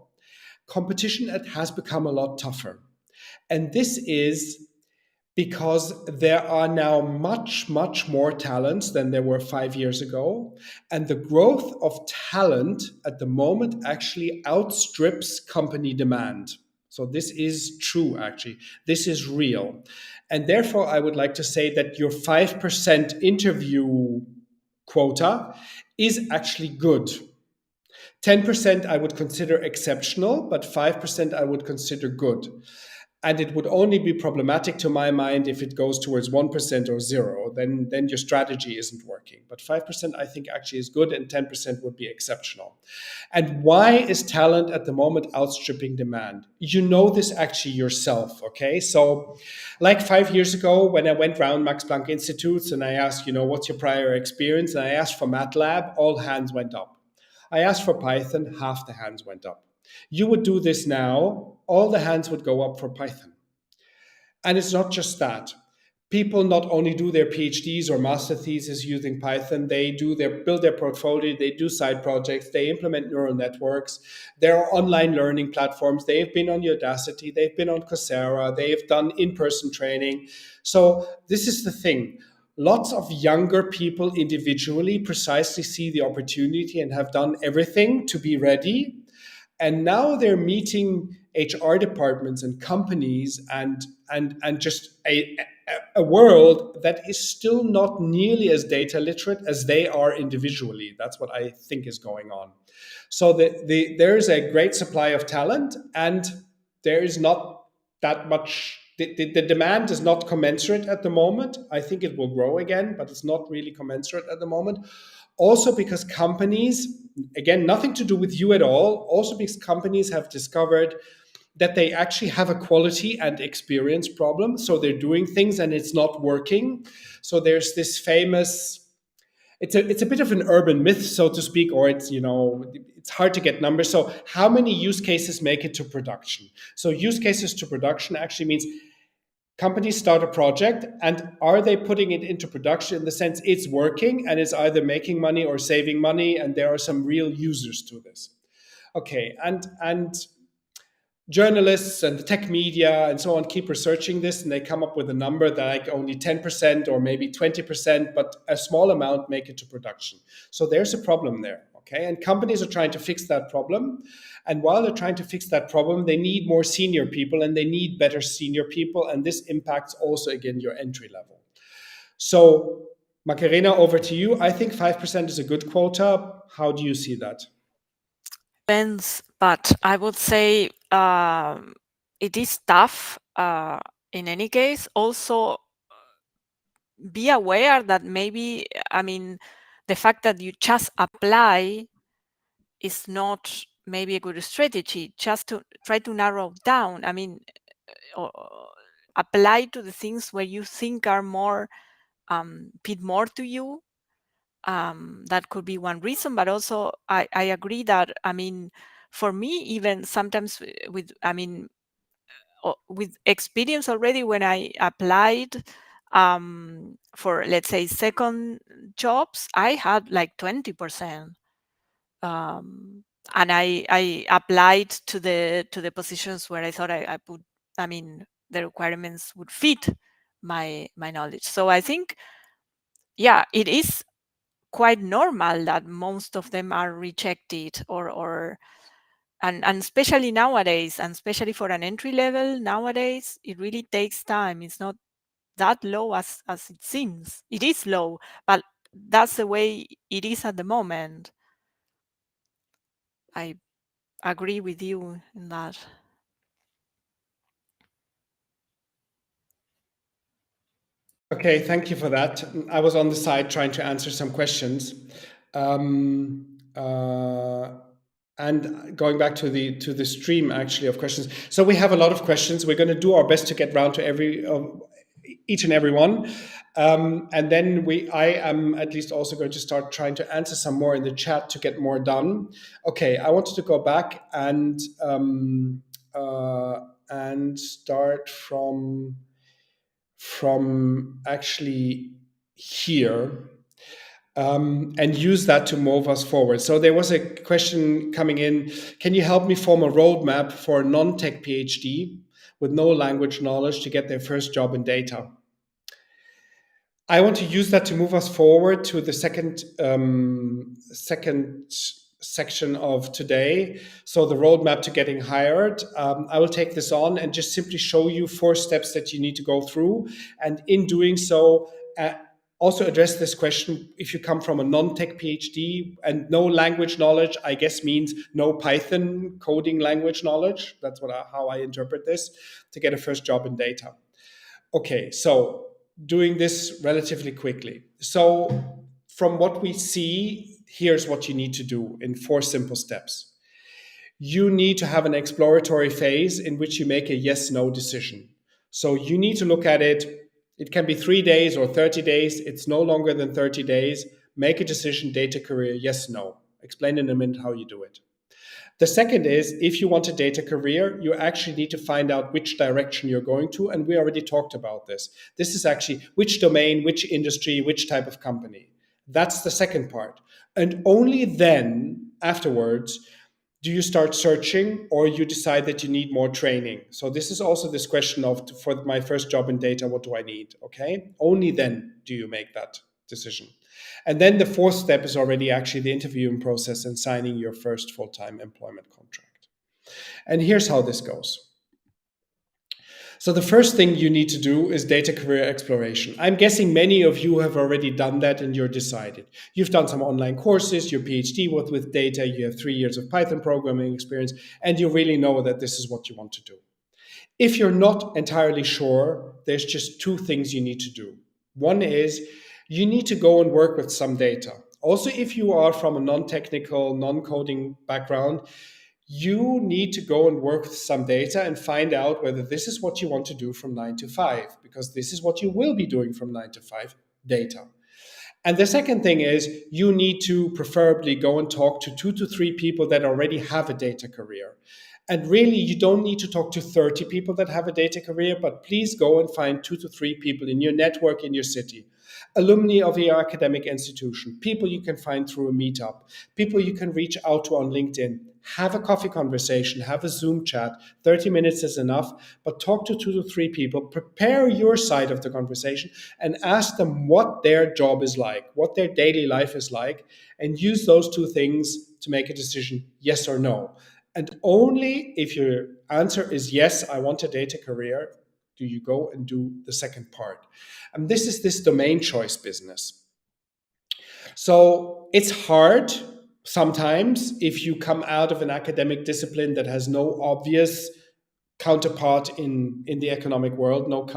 [SPEAKER 1] competition has become a lot tougher. And this is because there are now much, much more talents than there were 5 years ago. And the growth of talent at the moment actually outstrips company demand. So this is true, actually. This is real. And therefore, I would like to say that your 5% interview quota is actually good. 10% I would consider exceptional, but 5% I would consider good. And it would only be problematic to my mind if it goes towards 1% or 0. Then your strategy isn't working. But 5% I think actually is good, and 10% would be exceptional. And why is talent at the moment outstripping demand? You know this actually yourself, okay? So like 5 years ago when I went around Max Planck Institutes and I asked, what's your prior experience? And I asked for MATLAB, all hands went up. I asked for Python, half the hands went up. You would do this now, all the hands would go up for Python. And it's not just that. People not only do their PhDs or master thesis using Python, they build their portfolio, they do side projects, they implement neural networks. There are online learning platforms. They've been on Udacity, they've been on Coursera, they've done in-person training. So this is the thing. Lots of younger people individually precisely see the opportunity and have done everything to be ready. And now they're meeting HR departments and companies and just a world that is still not nearly as data literate as they are individually. That's what I think is going on. So there is a great supply of talent, and there is not that much. The demand is not commensurate at the moment. I think it will grow again, but it's not really commensurate at the moment. Also because companies, again, nothing to do with you at all, also because companies have discovered that they actually have a quality and experience problem. So they're doing things and it's not working. So there's this famous, it's a bit of an urban myth, so to speak, or it's hard to get numbers. So how many use cases make it to production? So use cases to production actually means companies start a project, and are they putting it into production in the sense it's working and it's either making money or saving money, and there are some real users to this. Okay, and journalists and the tech media and so on keep researching this, and they come up with a number that like only 10% or maybe 20%, but a small amount make it to production. So there's a problem there. Okay, and companies are trying to fix that problem. And while they're trying to fix that problem, they need more senior people, and they need better senior people. And this impacts also, again, your entry level. So, Macarena, over to you. I think 5% is a good quota. How do you see that?
[SPEAKER 2] Depends, but I would say it is tough in any case. Also, be aware that maybe, the fact that you just apply is not maybe a good strategy. Just to try to narrow down, apply to the things where you think are more, fit more to you. That could be one reason, but also I agree that, for me, even sometimes with experience already, when I applied for, let's say, second jobs, I had like 20%. And I applied to the positions where I thought I put, the requirements would fit my knowledge. So I think, yeah, it is quite normal that most of them are rejected, and especially nowadays, and especially for an entry level nowadays, it really takes time. It's not that low as it seems. It is low, but that's the way it is at the moment. I agree with you in that.
[SPEAKER 1] Okay, thank you for that. I was on the side trying to answer some questions. Um, uh, and going back to the stream actually of questions. So we have a lot of questions. We're going to do our best to get round to each and every one. And then I am at least also going to start trying to answer some more in the chat to get more done. Okay, I wanted to go back and start from actually here, and use that to move us forward. So there was a question coming in. Can you help me form a roadmap for a non-tech PhD with no language knowledge to get their first job in data? I want to use that to move us forward to the second section of today. So the roadmap to getting hired. I will take this on and just simply show you 4 steps that you need to go through. And in doing so, also address this question. If you come from a non-tech PhD and no language knowledge, I guess means no Python coding language knowledge. That's how I interpret this, to get a first job in data. Okay, so doing this relatively quickly. So from what we see, here's what you need to do in 4 simple steps. You need to have an exploratory phase in which you make a yes/no decision. So you need to look at it. It can be 3 days or 30 days. It's no longer than 30 days. Make a decision, data career, yes, no. Explain in a minute how you do it. The second is, if you want a data career, you actually need to find out which direction you're going to. And we already talked about this. This is actually which domain, which industry, which type of company. That's the second part. And only then, afterwards, do you start searching, or you decide that you need more training. So this is also this question of, for my first job in data, what do I need? Okay. Only then do you make that decision. And then the 4th step is already actually the interviewing process and signing your first full-time employment contract. And here's how this goes. So the first thing you need to do is data career exploration. I'm guessing many of you have already done that and you're decided. You've done some online courses, your PhD with data, you have 3 years of Python programming experience, and you really know that this is what you want to do. If you're not entirely sure, there's just 2 things you need to do. One is you need to go and work with some data. Also, if you are from a non-technical, non-coding background, you need to go and work with some data and find out whether this is what you want to do from 9 to 5, because this is what you will be doing from 9 to 5, data. And the second thing is you need to preferably go and talk to 2 to 3 people that already have a data career. And really, you don't need to talk to 30 people that have a data career, but please go and find 2 to 3 people in your network in your city. Alumni of your academic institution, people you can find through a meetup, people you can reach out to on LinkedIn. Have a coffee conversation, have a Zoom chat. 30 minutes is enough, but talk to 2 to 3 people, prepare your side of the conversation, and ask them what their job is like, what their daily life is like, and use those 2 things to make a decision, yes or no. And only if your answer is yes, I want a data career, do you go and do the second part. And this is this domain choice business. So it's hard sometimes if you come out of an academic discipline that has no obvious counterpart in the economic world, no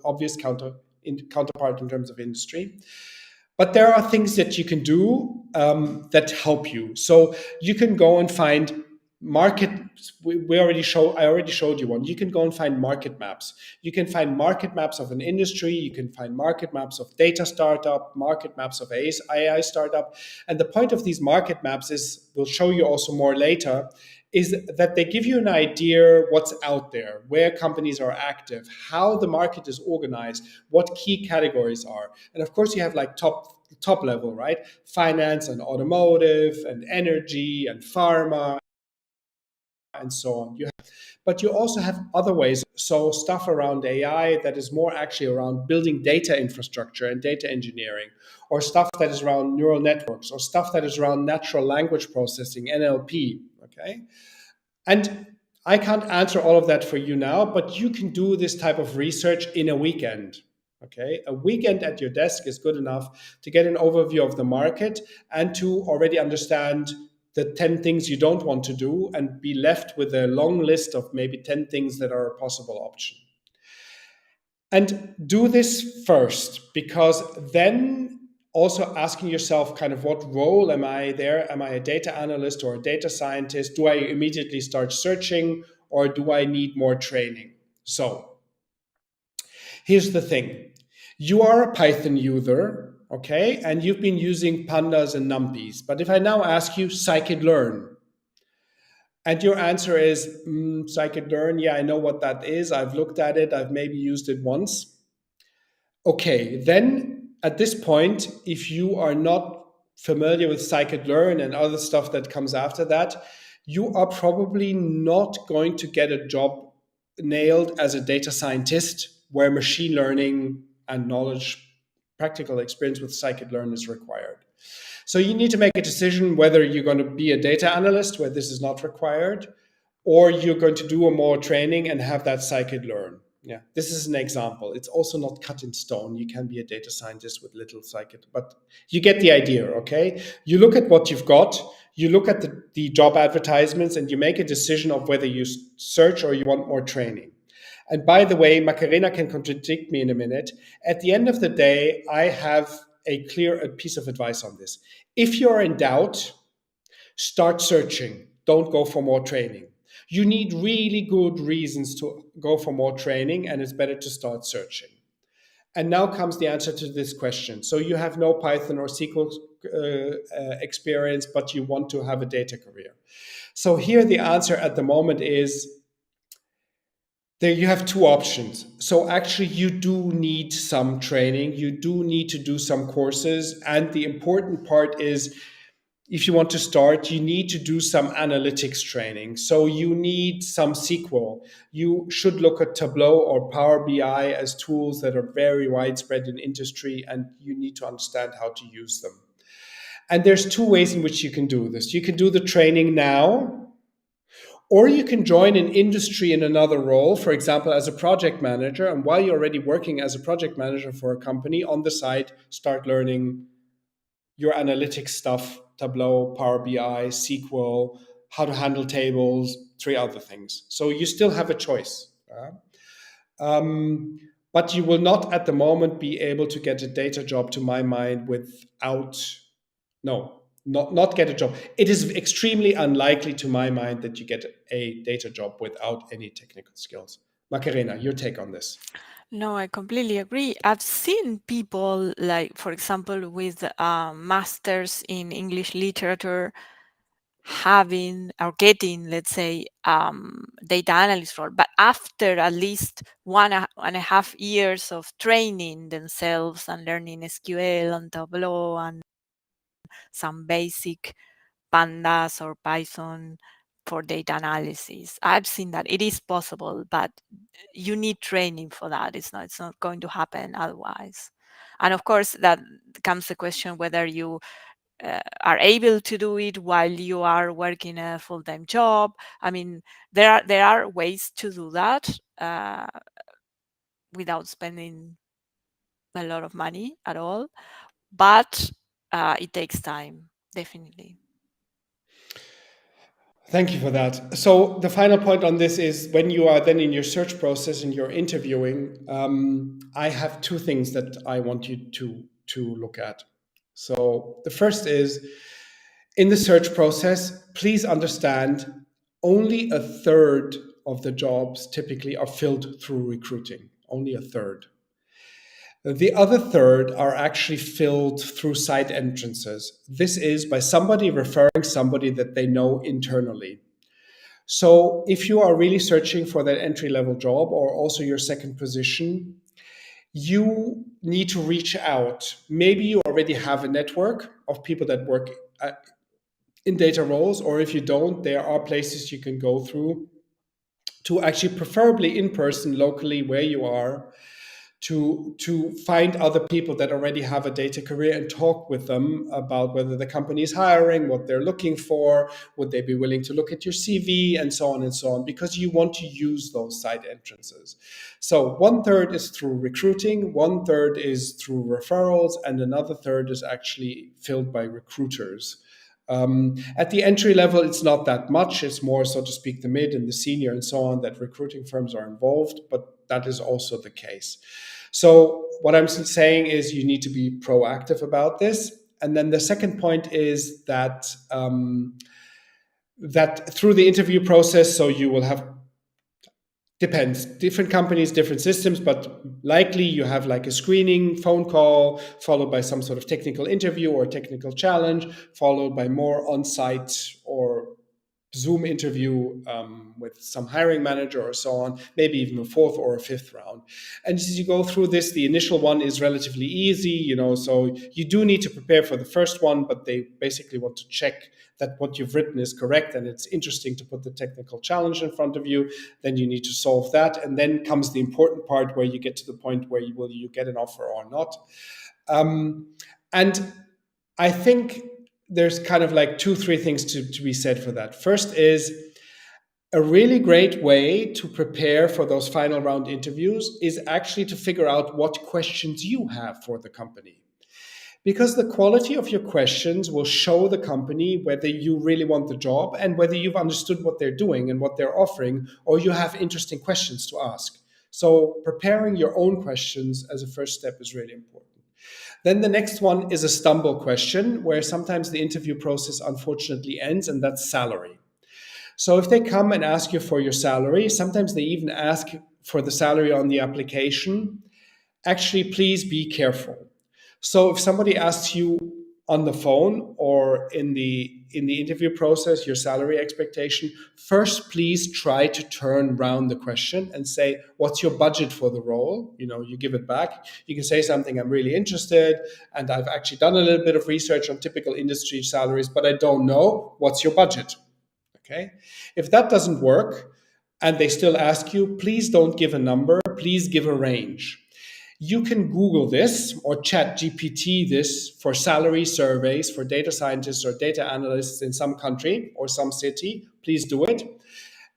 [SPEAKER 1] obvious counterpart in terms of industry. But there are things that you can do that help you. So you can go and find market. I already showed you one. You can go and find market maps. You can find market maps of an industry. You can find market maps of data startup, market maps of AI startup. And the point of these market maps is, we'll show you also more later, is that they give you an idea what's out there, where companies are active, how the market is organized, what key categories are. And of course, you have like top level, right? Finance and automotive and energy and pharma and so on. But you also have other ways. So stuff around AI that is more actually around building data infrastructure and data engineering, or stuff that is around neural networks, or stuff that is around natural language processing, NLP. Okay. And I can't answer all of that for you now, but you can do this type of research in a weekend. Okay, a weekend at your desk is good enough to get an overview of the market and to already understand the 10 things you don't want to do and be left with a long list of maybe 10 things that are a possible option. And do this first, because then also asking yourself kind of what role am I there? Am I a data analyst or a data scientist? Do I immediately start searching or do I need more training? So here's the thing. You are a Python user, okay? And you've been using pandas and numpys. But if I now ask you scikit-learn, and your answer is scikit-learn, yeah, I know what that is. I've looked at it. I've maybe used it once. Okay, then at this point, if you are not familiar with scikit-learn and other stuff that comes after that, you are probably not going to get a job nailed as a data scientist where machine learning and knowledge, practical experience with scikit-learn is required. So you need to make a decision whether you're going to be a data analyst where this is not required, or you're going to do a more training and have that scikit-learn. Yeah, this is an example. It's also not cut in stone. You can be a data scientist with little scikit, but you get the idea, okay? You look at what you've got, you look at the job advertisements, and you make a decision of whether you search or you want more training. And by the way, Macarena can contradict me in a minute. At the end of the day, I have a clear piece of advice on this. If you're in doubt, start searching. Don't go for more training. You need really good reasons to go for more training, and it's better to start searching. And now comes the answer to this question. So you have no Python or SQL experience, but you want to have a data career. So here the answer at the moment is there you have two options. So actually you do need some training. You do need to do some courses. And the important part is if you want to start, you need to do some analytics training. So you need some SQL. You should look at Tableau or Power BI as tools that are very widespread in industry, and you need to understand how to use them. And there's two ways in which you can do this. You can do the training now, or you can join an industry in another role, for example, as a project manager. And while you're already working as a project manager for a company, on the side, start learning your analytics stuff, Tableau, Power BI, SQL, how to handle tables, three other things. So you still have a choice. But you will not at the moment be able to get a data job, to my mind, not get a job. It is extremely unlikely, to my mind, that you get a data job without any technical skills. Macarena, your take on this?
[SPEAKER 2] No, I completely agree. I've seen people like, for example, with masters in English literature having or getting, let's say, data analyst role, but after at least 1.5 years of training themselves and learning SQL and Tableau and some basic pandas or Python for data analysis. I've seen that it is possible, but you need training for that. It's not going to happen otherwise. And of course, that comes the question whether you are able to do it while you are working a full-time job. I mean, there are ways to do that without spending a lot of money at all, but it takes time, definitely.
[SPEAKER 1] Thank you for that. So the final point on this is when you are then in your search process and you're interviewing, I have two things that I want you to look at. So the first is in the search process, please understand only a third of the jobs typically are filled through recruiting, only a third. The other third are actually filled through site entrances. This is by somebody referring somebody that they know internally. So if you are really searching for that entry-level job or also your second position, you need to reach out. Maybe you already have a network of people that work in data roles, or if you don't, there are places you can go through to actually, preferably in person, locally where you are, to find other people that already have a data career and talk with them about whether the company is hiring, what they're looking for, would they be willing to look at your CV, and so on and so on, because you want to use those side entrances. So 1/3 is through recruiting, 1/3 is through referrals, and another third is actually filled by recruiters. At the entry level, it's not that much. It's more, so to speak, the mid and the senior and so on, that recruiting firms are involved, but that is also the case. So what I'm saying is you need to be proactive about this. And then the second point is that that through the interview process, so you will have, depends, different companies, different systems, but likely you have like a screening phone call followed by some sort of technical interview or technical challenge, followed by more on-site or Zoom interview with some hiring manager or so on, maybe even a fourth or a fifth round. And as you go through this, the initial one is relatively easy, so you do need to prepare for the first one, but they basically want to check that what you've written is correct and it's interesting to put the technical challenge in front of you. Then you need to solve that. And then comes the important part where you get to the point where will you get an offer or not. And I think there's kind of like 2-3 things to be said for that. First is, a really great way to prepare for those final round interviews is actually to figure out what questions you have for the company. Because the quality of your questions will show the company whether you really want the job and whether you've understood what they're doing and what they're offering, or you have interesting questions to ask. So preparing your own questions as a first step is really important. Then the next one is a stumble question, where sometimes the interview process unfortunately ends, and that's salary. So if they come and ask you for your salary, sometimes they even ask for the salary on the application. Actually, please be careful. So if somebody asks you on the phone or in the interview process your salary expectation, first please try to turn around the question and say, what's your budget for the role? You give it back. You can say something, I'm really interested and I've actually done a little bit of research on typical industry salaries, but I don't know, what's your budget? Okay. If that doesn't work and they still ask you, please don't give a number, please give a range. You can Google this or chat GPT this for salary surveys for data scientists or data analysts in some country or some city. Please do it.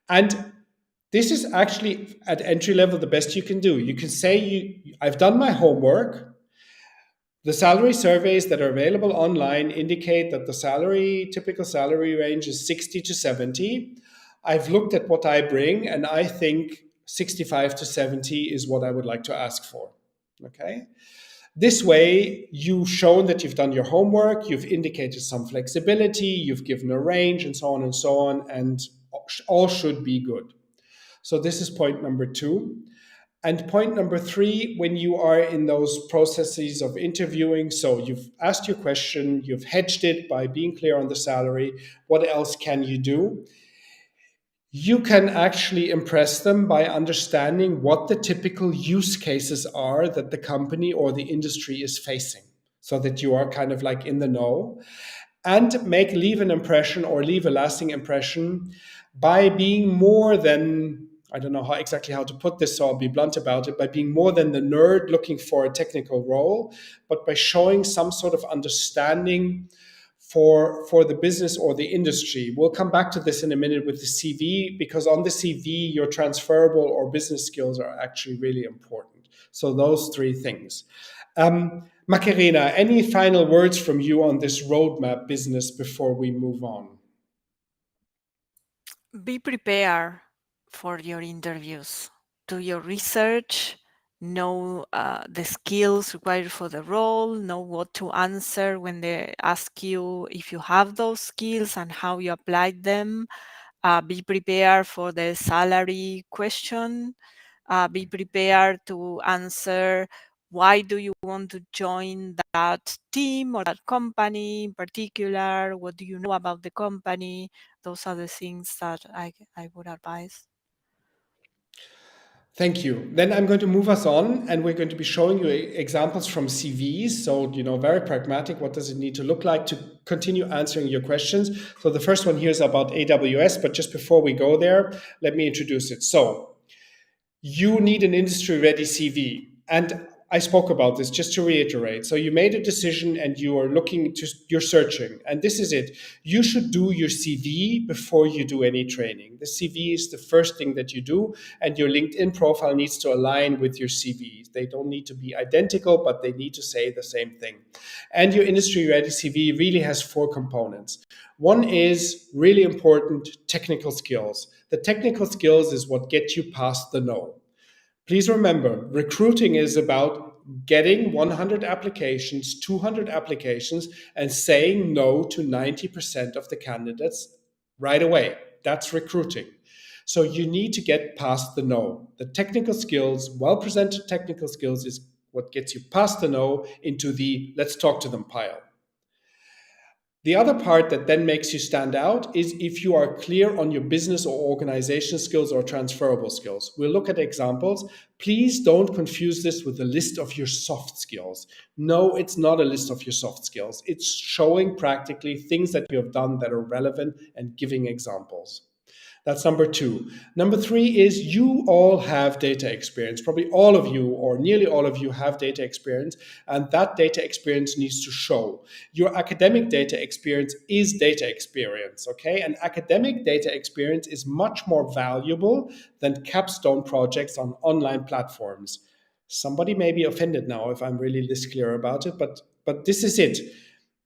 [SPEAKER 1] And this is actually at entry level the best you can do. You can say, I've done my homework. The salary surveys that are available online indicate that the typical salary range is 60 to 70. I've looked at what I bring and I think 65 to 70 is what I would like to ask for. Okay. This way, you've shown that you've done your homework, you've indicated some flexibility, you've given a range, and so on, and all should be good. So this is point number 2. And point number 3, when you are in those processes of interviewing, so you've asked your question, you've hedged it by being clear on the salary, what else can you do? You can actually impress them by understanding what the typical use cases are that the company or the industry is facing, so that you are kind of like in the know, and leave an impression or leave a lasting impression by being more than, I don't know exactly how to put this, so I'll be blunt about it, by being more than the nerd looking for a technical role, but by showing some sort of understanding for the business or the industry. We'll come back to this in a minute with the CV, because on the CV, your transferable or business skills are actually really important. So those 3 things. Macarena, any final words from you on this roadmap business before we move on?
[SPEAKER 2] Be prepared for your interviews. Do your research, know the skills required for the role, know what to answer when they ask you if you have those skills and how you applied them. Be prepared for the salary question. Be prepared to answer why do you want to join that team or that company in particular? What do you know about the company? Those are the things that I would advise.
[SPEAKER 1] Thank you. Then I'm going to move us on, and we're going to be showing you examples from CVs. So, very pragmatic. What does it need to look like to continue answering your questions? So the first one here is about AWS, but just before we go there, let me introduce it. So you need an industry-ready CV. And I spoke about this just to reiterate. So you made a decision and you're searching. And this is it. You should do your CV before you do any training. The CV is the first thing that you do, and your LinkedIn profile needs to align with your CV. They don't need to be identical, but they need to say the same thing. And your industry-ready CV really has four components. One is really important technical skills. The technical skills is what gets you past the no. Please remember, recruiting is about getting 100 applications, 200 applications, and saying no to 90% of the candidates right away. That's recruiting. So you need to get past the no. The technical skills, well presented technical skills, is what gets you past the no into the let's talk to them pile. The other part that then makes you stand out is if you are clear on your business or organization skills or transferable skills. We'll look at examples. Please don't confuse this with a list of your soft skills. No, it's not a list of your soft skills. It's showing practically things that you have done that are relevant and giving examples. That's number two. Number three is you all have data experience. Probably all of you or nearly all of you have data experience, and that data experience needs to show. Your academic data experience is data experience, okay? And academic data experience is much more valuable than capstone projects on online platforms. Somebody may be offended now if I'm really this clear about it, but this is it.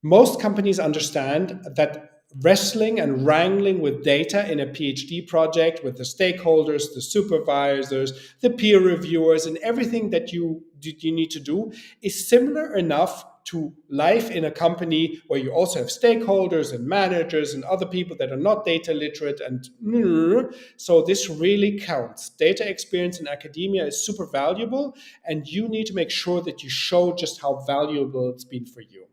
[SPEAKER 1] Most companies understand that wrestling and wrangling with data in a PhD project with the stakeholders, the supervisors, the peer reviewers, and everything that you need to do is similar enough to life in a company where you also have stakeholders and managers and other people that are not data literate. And so this really counts. Data experience in academia is super valuable, and you need to make sure that you show just how valuable it's been for you.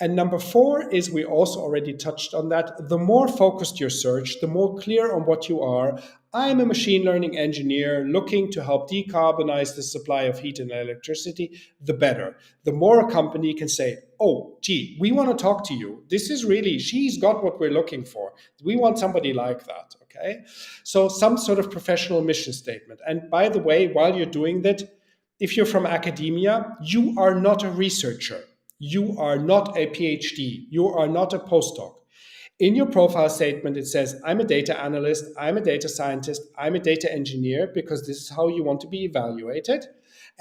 [SPEAKER 1] And number four is, we also already touched on that, the more focused your search, the more clear on what you are. I'm a machine learning engineer looking to help decarbonize the supply of heat and electricity, the better. The more a company can say, oh, gee, we want to talk to you. This is really, she's got what we're looking for. We want somebody like that, okay? So some sort of professional mission statement. And by the way, while you're doing that, if you're from academia, you are not a researcher. You are not a PhD. You are not a postdoc. In your profile statement, it says, I'm a data analyst, I'm a data scientist, I'm a data engineer, because this is how you want to be evaluated.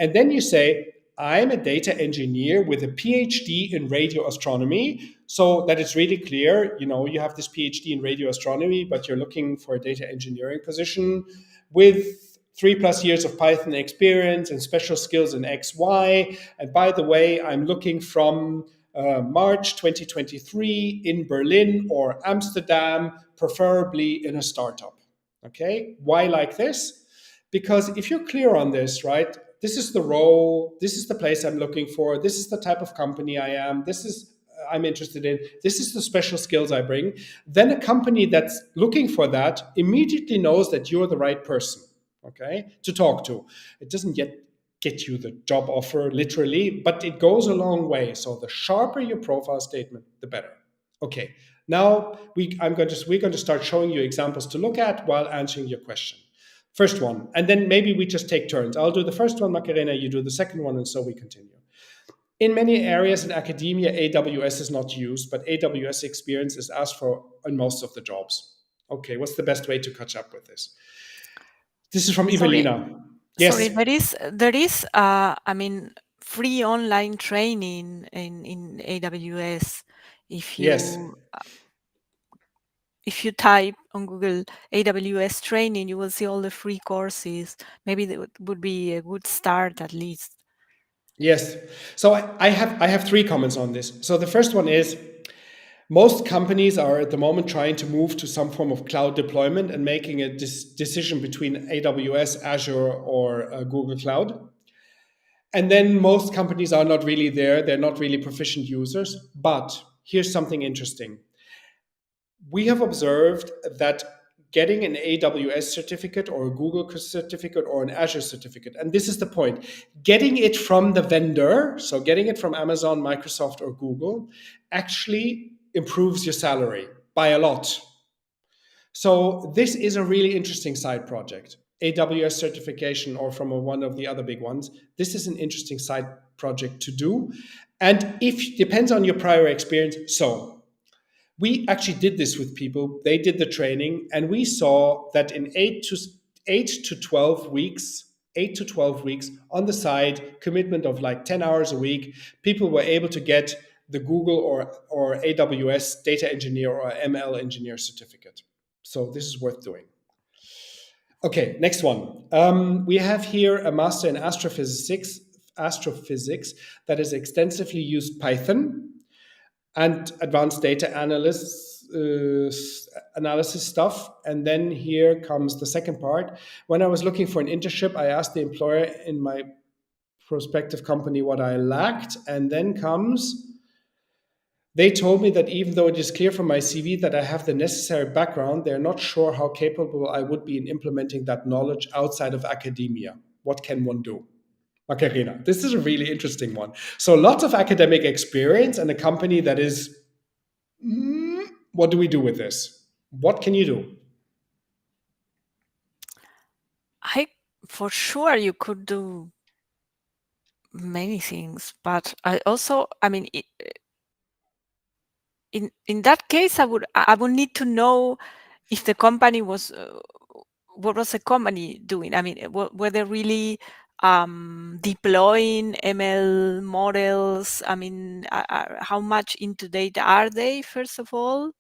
[SPEAKER 1] And then you say, I'm a data engineer with a PhD in radio astronomy, so that it's really clear, you have this PhD in radio astronomy, but you're looking for a data engineering position with 3+ years of Python experience and special skills in X, Y. And by the way, I'm looking from March 2023 in Berlin or Amsterdam, preferably in a startup. Okay, why like this? Because if you're clear on this, right, this is the role, this is the place I'm looking for, this is the type of company I am, this is I'm interested in, this is the special skills I bring, then a company that's looking for that immediately knows that you're the right person, okay, to talk to. It doesn't yet get you the job offer literally, but it goes a long way. So the sharper your profile statement, the better. Okay, now we're going to start showing you examples to look at while answering your question. First one, and then maybe we just take turns. I'll do the first one, Macarena, you do the second one, and so we continue. In many areas in academia, AWS is not used, but AWS experience is asked for in most of the jobs. Okay, what's the best way to catch up with this? This is from Evelina. Yes.
[SPEAKER 2] Sorry, there is free online training in AWS.
[SPEAKER 1] Yes.
[SPEAKER 2] If you type on Google AWS training, you will see all the free courses. Maybe that would be a good start at least.
[SPEAKER 1] Yes. So I have 3 comments on this. So the first one is, most companies are at the moment trying to move to some form of cloud deployment and making a decision between AWS, Azure, or Google Cloud. And then most companies are not really there. They're not really proficient users. But here's something interesting. We have observed that getting an AWS certificate or a Google certificate or an Azure certificate. And this is the point. Getting it from the vendor, so getting it from Amazon, Microsoft, or Google, actually improves your salary by a lot. So this is a really interesting side project. AWS certification, or from one of the other big ones. This is an interesting side project to do. And if depends on your prior experience. So we actually did this with people. They did the training, and we saw that in 8 to 12 weeks on the side, commitment of like 10 hours a week, people were able to get the Google or AWS data engineer or ML engineer certificate. So this is worth doing. Okay, next one. We have here a master in astrophysics that has extensively used Python and advanced data analysis stuff. And then here comes the second part. When I was looking for an internship, I asked the employer in my prospective company what I lacked. And then comes, they told me that even though it is clear from my CV that I have the necessary background, they're not sure how capable I would be in implementing that knowledge outside of academia. What can one do? Macarena, this is a really interesting one. So lots of academic experience and a company that is, what do we do with this? What can you do?
[SPEAKER 2] For sure, you could do many things, but I mean, in that case, I would need to know if the company was what was the company doing. I mean, were they really deploying ML models? I mean, how much into data are they, first of all?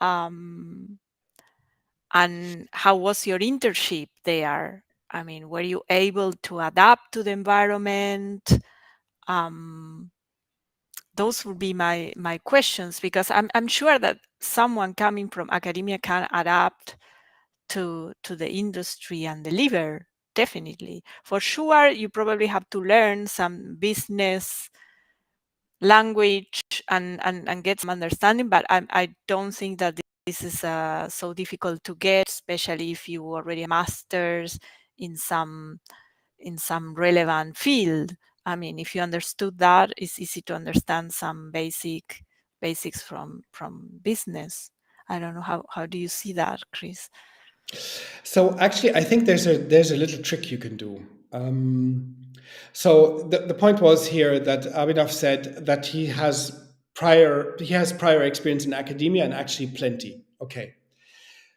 [SPEAKER 2] And how was your internship there? I mean, were you able to adapt to the environment? Those would be my questions, because I'm sure that someone coming from academia can adapt to the industry and deliver. Definitely. For sure, you probably have to learn some business language and get some understanding, but I don't think that this is so difficult to get, especially if you already have masters in some relevant field. I mean, if you understood that, it's easy to understand some basics from business. I don't know, how do you see that, Chris?
[SPEAKER 1] So actually, I think there's a little trick you can do. So the point was here that Abhinav said that he has prior experience in academia, and actually plenty. Okay.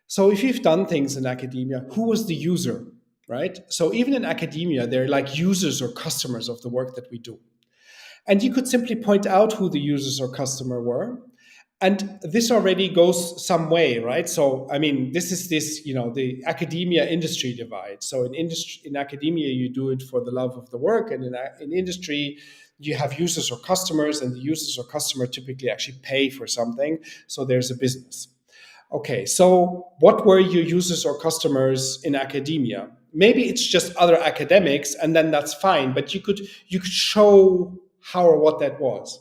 [SPEAKER 1] So if you've done things in academia, who was the user, right? So even in academia, they're like users or customers of the work that we do. And you could simply point out who the users or customer were. And this already goes some way, right? So, I mean, this is the academia industry divide. So in academia, you do it for the love of the work. And in industry, you have users or customers, and the users or customer typically actually pay for something. So there's a business. Okay, so what were your users or customers in academia? Maybe it's just other academics, and then that's fine. But you could show how or what that was.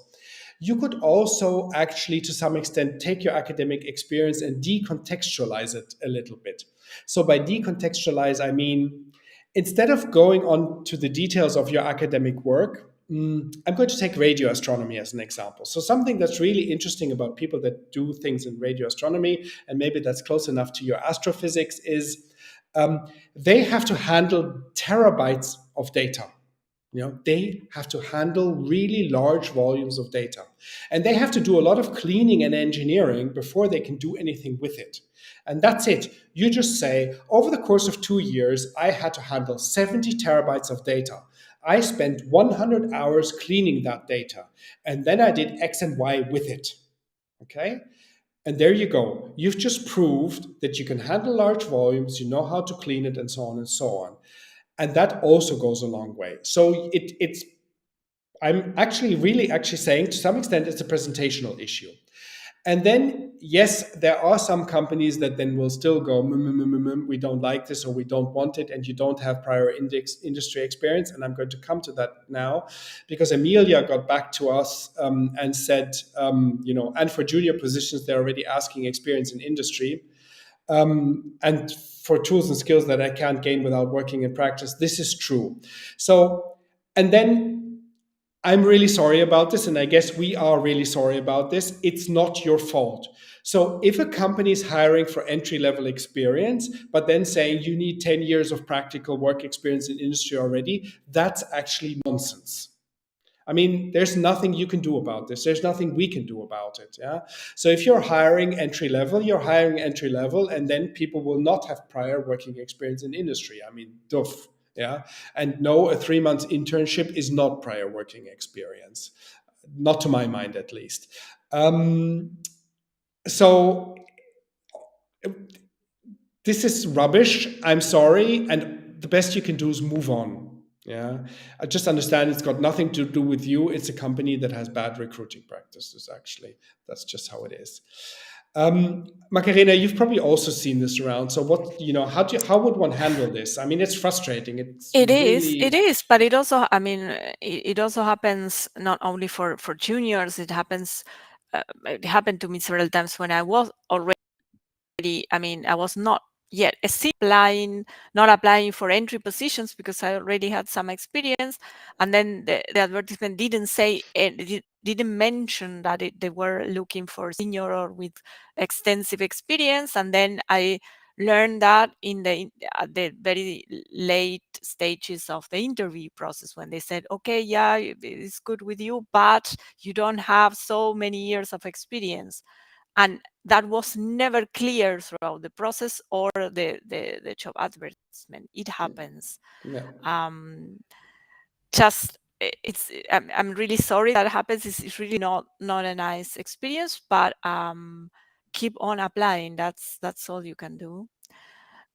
[SPEAKER 1] You could also actually, to some extent, take your academic experience and decontextualize it a little bit. So by decontextualize, I mean, instead of going on to the details of your academic work, I'm going to take radio astronomy as an example. So something that's really interesting about people that do things in radio astronomy, and maybe that's close enough to your astrophysics, is they have to handle terabytes of data. They have to handle really large volumes of data. And they have to do a lot of cleaning and engineering before they can do anything with it. And that's it. You just say, over the course of 2 years, I had to handle 70 terabytes of data. I spent 100 hours cleaning that data. And then I did X and Y with it. Okay? And there you go. You've just proved that you can handle large volumes, you know how to clean it, and so on and so on. And that also goes a long way. So I'm really saying, to some extent, it's a presentational issue. And then, yes, there are some companies that then will still go, we don't like this, or we don't want it, and you don't have prior industry experience. And I'm going to come to that now, because Amelia got back to us and said, and for junior positions, they're already asking experience in industry. and for tools and skills that I can't gain without working in practice. This is true. So, and then I'm really sorry about this, and I guess we are really sorry about this. It's not your fault. So if a company is hiring for entry-level experience, but then saying you need 10 years of practical work experience in industry already, that's actually nonsense. I mean, there's nothing you can do about this. There's nothing we can do about it. Yeah. So if you're hiring entry level, you're hiring entry level, and then people will not have prior working experience in industry. I mean, doof. Yeah. And no, a 3 month internship is not prior working experience, not to my mind at least. So this is rubbish. I'm sorry. And the best you can do is move on. Yeah. I just understand it's got nothing to do with you. It's a company that has bad recruiting practices, actually. That's just how it is. Macarena, you've probably also seen this around. So what, how would one handle this? I mean, it's frustrating. It's
[SPEAKER 2] It
[SPEAKER 1] really,
[SPEAKER 2] is, but it also, I mean, it also happens not only for juniors. It happens. It happened to me several times when I was already. I mean, I was not yet not applying for entry positions because I already had some experience, and then the advertisement didn't say didn't mention that they were looking for senior or with extensive experience, and then I learned that at the very late stages of the interview process when they said, okay, yeah, it's good with you, but you don't have so many years of experience. And that was never clear throughout the process or the job advertisement. It happens.
[SPEAKER 1] yeah.
[SPEAKER 2] Just I'm really sorry that happens. It's really not a nice experience, but keep on applying. That's all you can do.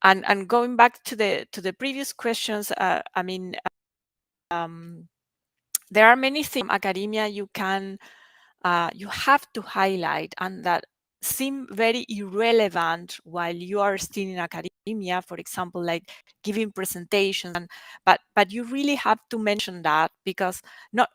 [SPEAKER 2] And going back to the previous questions, I mean, there are many things in academia you have to highlight and that seem very irrelevant while you are still in academia, for example, like giving presentations, but you really have to mention that because not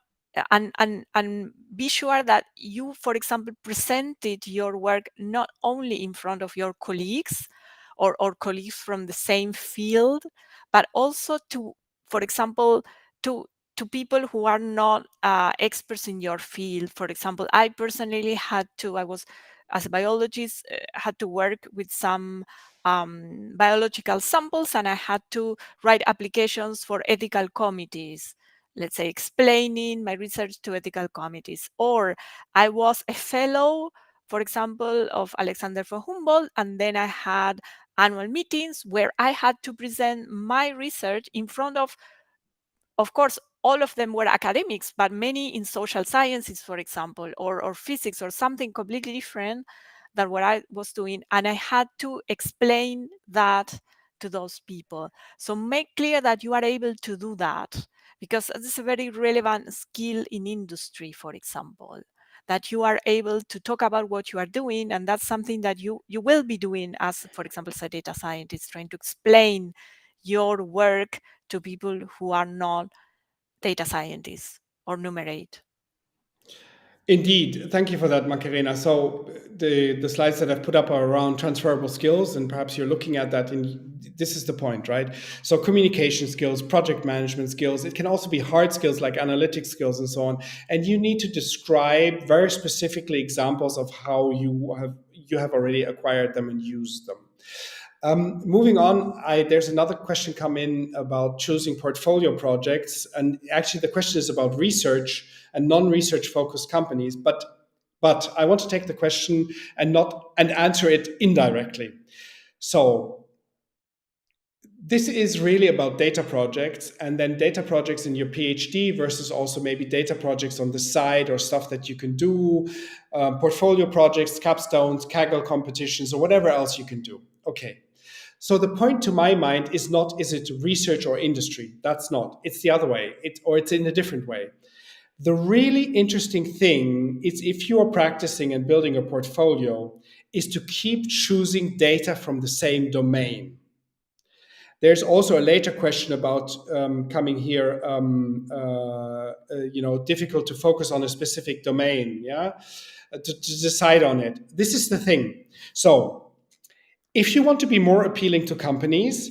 [SPEAKER 2] and be sure that you, for example, presented your work not only in front of your colleagues or colleagues from the same field, but also to, for example, to people who are not experts in your field. For example, I personally I was, as a biologist, had to work with some biological samples, and I had to write applications for ethical committees, let's say explaining my research to ethical committees. Or I was a fellow, for example, of Alexander von Humboldt, and then I had annual meetings where I had to present my research in front of course, all of them were academics, but many in social sciences, for example, or physics or something completely different than what I was doing. And I had to explain that to those people. So make clear that you are able to do that, because this is a very relevant skill in industry, for example, that you are able to talk about what you are doing. And that's something that you will be doing as, for example, as a data scientist, trying to explain your work to people who are not data scientists or numerate.
[SPEAKER 1] Indeed. Thank you for that, Macarena. So the slides that I've put up are around transferable skills, and perhaps you're looking at that, and this is the point, right? So communication skills, project management skills, it can also be hard skills like analytics skills and so on. And you need to describe very specifically examples of how you have already acquired them and used them. Moving on, there's another question come in about choosing portfolio projects, and actually the question is about research and non-research focused companies. But I want to take the question and answer it indirectly. So this is really about data projects, and then data projects in your PhD versus also maybe data projects on the side or stuff that you can do, portfolio projects, capstones, Kaggle competitions, or whatever else you can do. Okay. So the point to my mind is not, is it research or industry? That's not. It's the other way, it's in a different way. The really interesting thing is, if you are practicing and building a portfolio, is to keep choosing data from the same domain. There's also a later question about coming here, difficult to focus on a specific domain, to decide on it. This is the thing. So If you want to be more appealing to companies,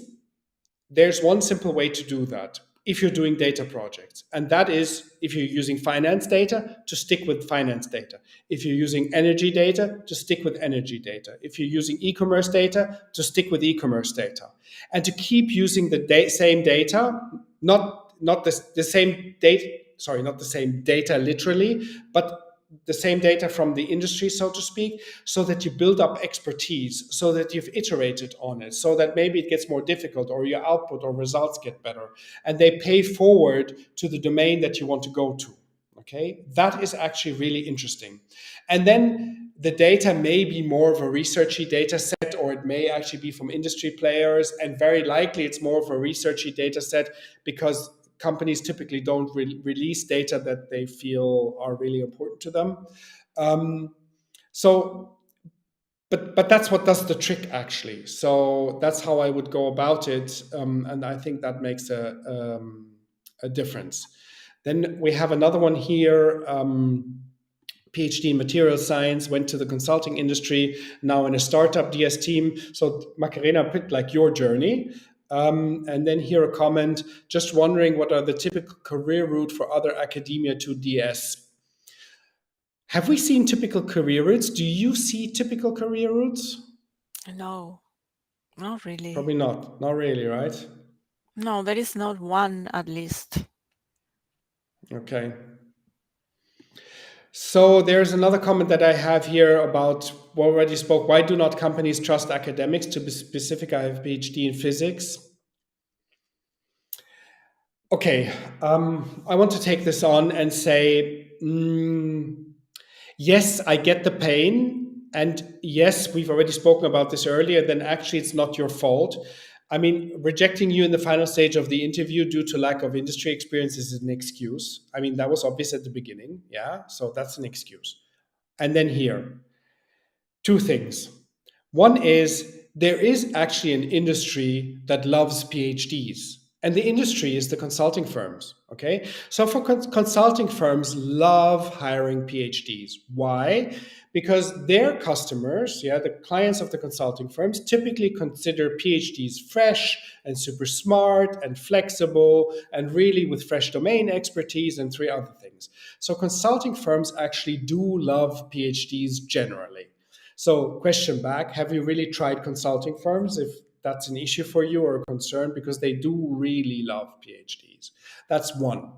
[SPEAKER 1] there's one simple way to do that if you're doing data projects. And that is, if you're using finance data, to stick with finance data. If you're using energy data, to stick with energy data. If you're using e-commerce data, to stick with e-commerce data. And to keep using the same data, not the same data, sorry, not the same data literally, but the same data from the industry, so to speak, so that you build up expertise, so that you've iterated on it, so that maybe it gets more difficult or your output or results get better, and they pay forward to the domain that you want to go to. Okay, that is actually really interesting. And then the data may be more of a researchy data set, or it may actually be from industry players, and very likely it's more of a researchy data set because companies typically don't release data that they feel are really important to them. So, but that's what does the trick actually. So that's how I would go about it, and I think that makes a difference. Then we have another one here. PhD in material science, went to the consulting industry, now in a startup DS team. So Macarena, a bit like your journey. And then here a comment, just wondering what are the typical career route for other academia to DS? Have we seen typical career routes? Do you see typical career routes?
[SPEAKER 2] No, not really.
[SPEAKER 1] Probably not. Not really, right?
[SPEAKER 2] No, there is not one, at least.
[SPEAKER 1] Okay. So there's another comment that I have here about we already spoke. Why do not companies trust academics? To be specific, I have a PhD in physics. Okay, I want to take this on and say, yes, I get the pain. And yes, we've already spoken about this earlier, then actually it's not your fault. I mean, rejecting you in the final stage of the interview due to lack of industry experience is an excuse. I mean, that was obvious at the beginning. Yeah, so that's an excuse. And then here, two things. One is there is actually an industry that loves PhDs. And the industry is the consulting firms. Okay. So for consulting firms love hiring PhDs. Why? Because their customers, yeah, the clients of the consulting firms typically consider PhDs fresh and super smart and flexible and really with fresh domain expertise and three other things. So consulting firms actually do love PhDs generally. So, question back, have you really tried consulting firms if that's an issue for you or a concern? Because they do really love PhDs. That's one.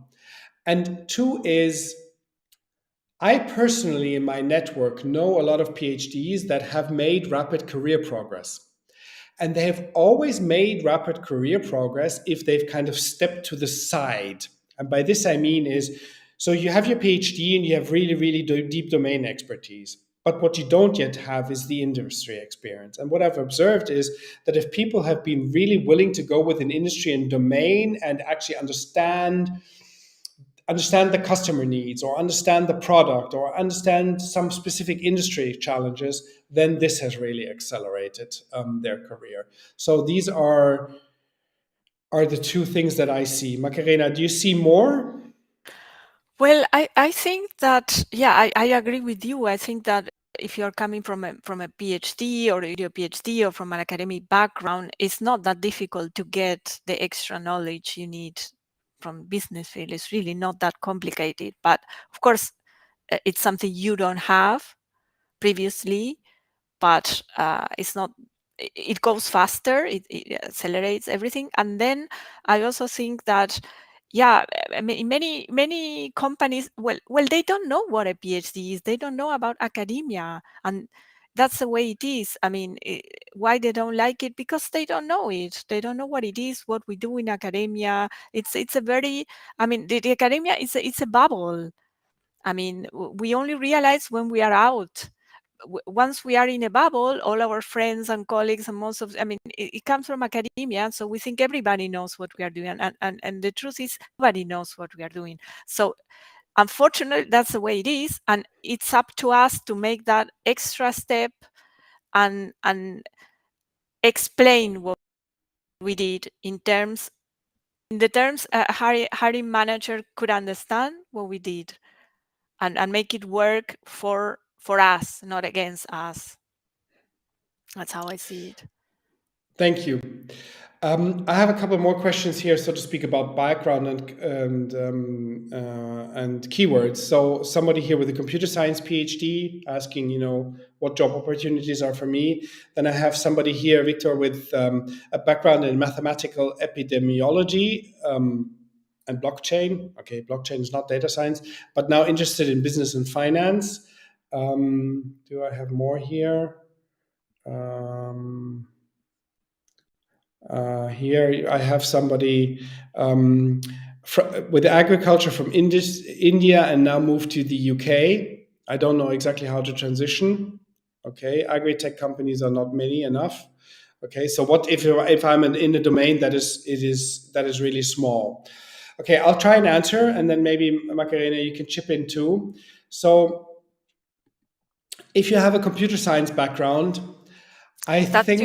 [SPEAKER 1] And two is, I personally, in my network, know a lot of PhDs that have made rapid career progress. And they have always made rapid career progress if they've kind of stepped to the side. And by this I mean is, so you have your PhD and you have really, really deep domain expertise. But what you don't yet have is the industry experience. And what I've observed is that if people have been really willing to go with an industry and domain and actually understand the customer needs or understand the product or understand some specific industry challenges, then this has really accelerated their career. So these are the two things that I see. Macarena, do you see more?
[SPEAKER 2] Well, I think that, yeah, I agree with you. I think that if you're coming from a PhD or your PhD or from an academic background, it's not that difficult to get the extra knowledge you need from business field. It's really not that complicated. But of course, it's something you don't have previously, but it's not. It goes faster. It accelerates everything. And then I also think that, yeah, I mean, many companies, well, they don't know what a PhD is. They don't know about academia, and that's the way it is. I mean, why they don't like it? Because they don't know it. They don't know what it is, what we do in academia. It's a very, I mean, the academia is it's a bubble. I mean, we only realize when we are out. Once we are in a bubble, all our friends and colleagues and most of, I mean, it comes from academia, so we think everybody knows what we are doing, and the truth is nobody knows what we are doing. So unfortunately, that's the way it is, and it's up to us to make that extra step and explain what we did in the terms a hiring manager could understand what we did and make it work for us, not against us. That's how I see it.
[SPEAKER 1] Thank you. I have a couple more questions here, so to speak, about background and keywords. So somebody here with a computer science PhD asking, what job opportunities are for me. Then I have somebody here, Victor, with a background in mathematical epidemiology and blockchain. Okay, blockchain is not data science, but now interested in business and finance. Do I have more here? Here I have somebody with agriculture from India and now moved to the UK. I don't know exactly how to transition. Okay, agri-tech companies are not many enough. Okay, so what if I'm in a domain that is really small? Okay, I'll try and answer, and then maybe Macarena, you can chip in too. So, if you have a computer science background, I think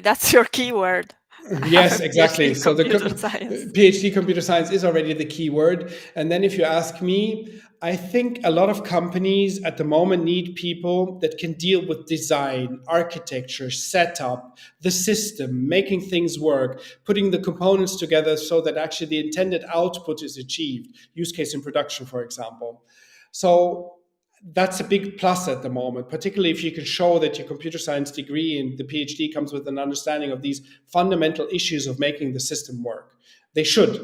[SPEAKER 2] that's your keyword. I have
[SPEAKER 1] yes,
[SPEAKER 2] a
[SPEAKER 1] exactly.
[SPEAKER 2] PhD in
[SPEAKER 1] So the
[SPEAKER 2] computer science.
[SPEAKER 1] PhD computer science is already the key word. And then if you ask me, I think a lot of companies at the moment need people that can deal with design, architecture, setup, the system, making things work, putting the components together so that actually the intended output is achieved. Use case in production, for example. So that's a big plus at the moment, particularly if you can show that your computer science degree and the PhD comes with an understanding of these fundamental issues of making the system work. They should.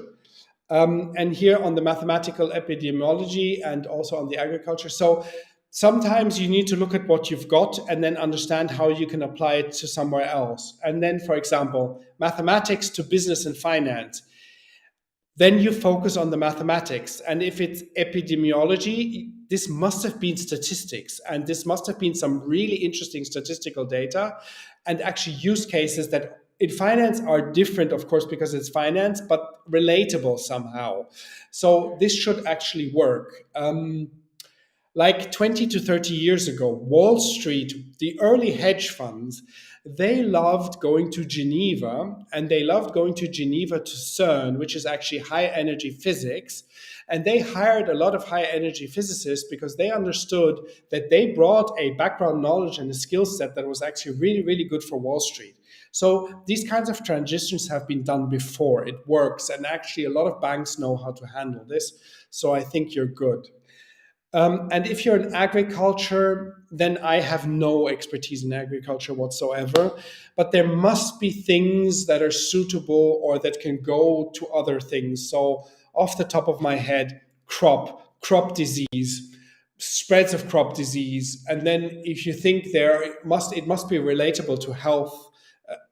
[SPEAKER 1] And here on the mathematical epidemiology and also on the agriculture. So sometimes you need to look at what you've got and then understand how you can apply it to somewhere else. And then, for example, mathematics to business and finance, then you focus on the mathematics. And if it's epidemiology, this must have been statistics, and this must have been some really interesting statistical data and actually use cases that in finance are different, of course, because it's finance, but relatable somehow. So this should actually work. Like 20 to 30 years ago, Wall Street, the early hedge funds, they loved going to Geneva, and they loved going to Geneva to CERN, which is actually high energy physics. And they hired a lot of high energy physicists because they understood that they brought a background knowledge and a skill set that was actually really, really good for Wall Street. So these kinds of transitions have been done before. It works. And actually, a lot of banks know how to handle this. So I think you're good. And if you're in agriculture, then I have no expertise in agriculture whatsoever. But there must be things that are suitable or that can go to other things. So, off the top of my head, crop disease, spreads of crop disease, and then if you think it must be relatable to health.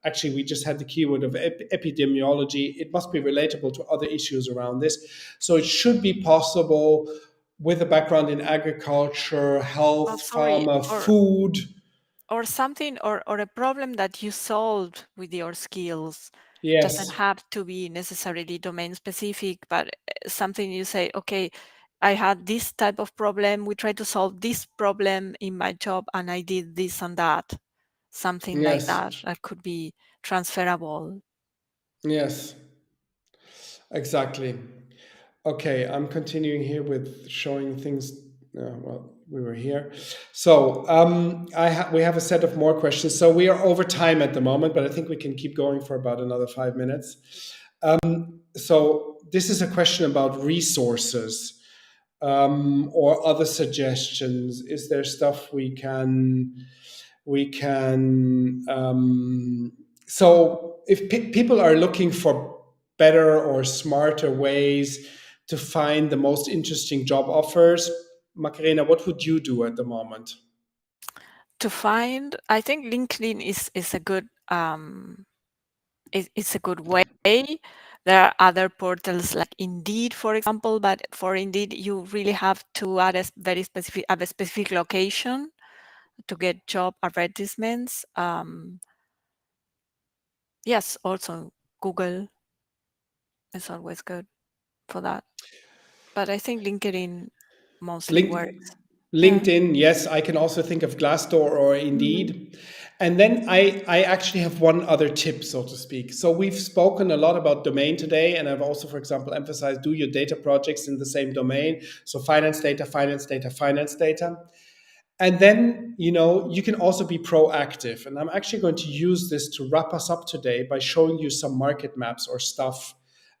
[SPEAKER 1] Actually, we just had the keyword of epidemiology. It must be relatable to other issues around this. So it should be possible with a background in agriculture, health, pharma, food.
[SPEAKER 2] Or something, or a problem that you solved with your skills. Doesn't
[SPEAKER 1] Yes.
[SPEAKER 2] have to be necessarily domain specific, but something you say, okay, I had this type of problem. We tried to solve this problem in my job and I did this and that. Something like
[SPEAKER 1] Yes.
[SPEAKER 2] that could be transferable.
[SPEAKER 1] Yes. Exactly. Okay, I'm continuing here with showing things. Well, we were here. So we have a set of more questions. So we are over time at the moment, but I think we can keep going for about another 5 minutes. So this is a question about resources or other suggestions. Is there stuff we can? So if people are looking for better or smarter ways to find the most interesting job offers, Macarena, what would you do at the moment?
[SPEAKER 2] To find, I think LinkedIn is a good it's a good way. There are other portals like Indeed, for example, but for Indeed, you really have to add a specific location to get job advertisements. Yes, also Google is always good for that. But I think LinkedIn mostly works. Yeah.
[SPEAKER 1] LinkedIn, yes, I can also think of Glassdoor or
[SPEAKER 2] Mhm.
[SPEAKER 1] Indeed. And then I actually have one other tip, so to speak. So we've spoken a lot about domain today, and I've also, for example, emphasized do your data projects in the same domain. So finance data, finance data, finance data. And then, you can also be proactive. And I'm actually going to use this to wrap us up today by showing you some market maps or stuff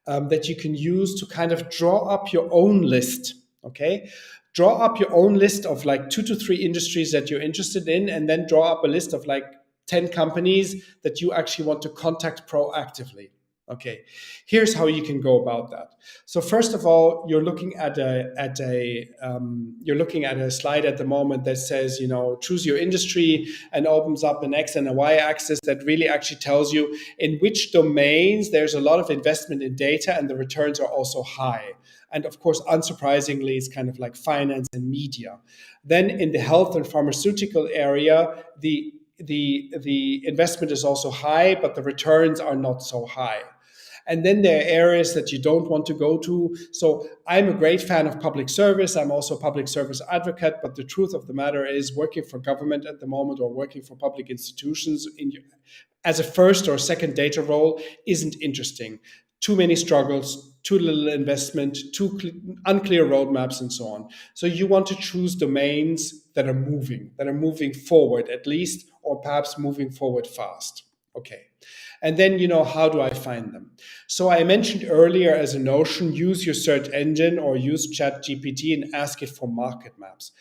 [SPEAKER 1] that you can use to kind of draw up your own list. Okay. Draw up your own list of like 2 to 3 industries that you're interested in, and then draw up a list of like 10 companies that you actually want to contact proactively. Okay, here's how you can go about that. So first of all, you're looking at a slide at the moment that says, choose your industry, and opens up an X and a Y axis that really actually tells you in which domains there's a lot of investment in data and the returns are also high. And of course, unsurprisingly, it's kind of like finance and media. Then in the health and pharmaceutical area, the investment is also high, but the returns are not so high. And then there are areas that you don't want to go to. So I'm a great fan of public service. I'm also a public service advocate. But the truth of the matter is, working for government at the moment or working for public institutions as a first or second data role isn't interesting. Too many struggles, too little investment, unclear roadmaps, and so on. So you want to choose domains that are moving forward at least, or perhaps moving forward fast. Okay. And then, how do I find them? So I mentioned earlier as a notion, use your search engine or use ChatGPT and ask it for market maps.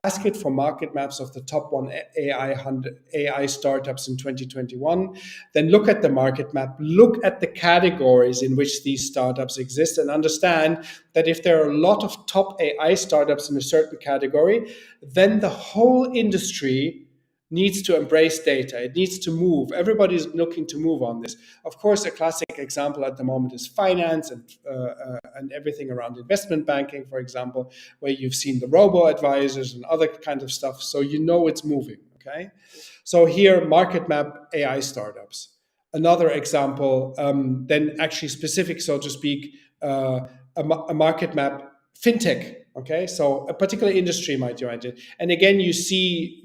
[SPEAKER 1] Ask it for market maps of the top AI startups in 2021. Then look at the market map, look at the categories in which these startups exist, and understand that if there are a lot of top AI startups in a certain category, then the whole industry needs to embrace data. It needs to move. Everybody's looking to move on this. Of course, a classic example at the moment is finance and everything around investment banking, for example, where you've seen the robo-advisors and other kind of stuff. So it's moving, okay? So here, market map AI startups. Another example, then actually specific, so to speak, a market map, fintech. Okay, so a particular industry might join it. And again, you see,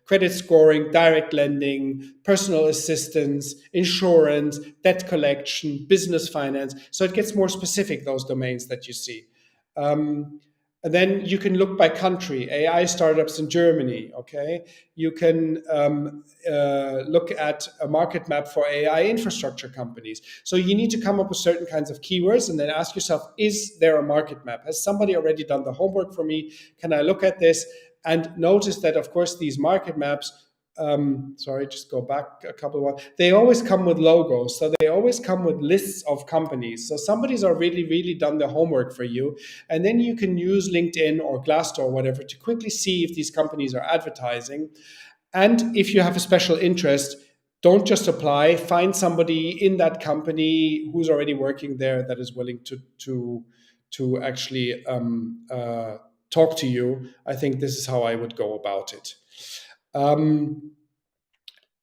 [SPEAKER 1] credit scoring, direct lending, personal assistance, insurance, debt collection, business finance. So it gets more specific, those domains that you see. And then you can look by country, AI startups in Germany, okay? You can look at a market map for AI infrastructure companies. So you need to come up with certain kinds of keywords and then ask yourself, is there a market map? Has somebody already done the homework for me? Can I look at this? And notice that, of course, these market maps, just go back a couple of ones. They always come with logos. So they always come with lists of companies. So somebody's already really done the homework for you. And then you can use LinkedIn or Glassdoor or whatever to quickly see if these companies are advertising. And if you have a special interest, don't just apply. Find somebody in that company who's already working there that is willing to actually talk to you. I think this is how I would go about it.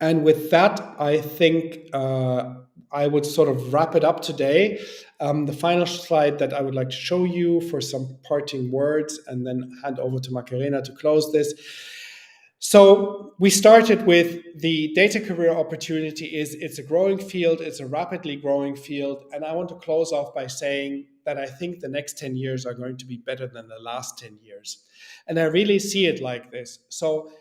[SPEAKER 1] And with that, I think I would sort of wrap it up today. The final slide that I would like to show you for some parting words, and then hand over to Macarena to close this. So we started with the data career opportunity. It's a growing field. It's a rapidly growing field. And I want to close off by saying that I think the next 10 years are going to be better than the last 10 years. And I really see it like this. So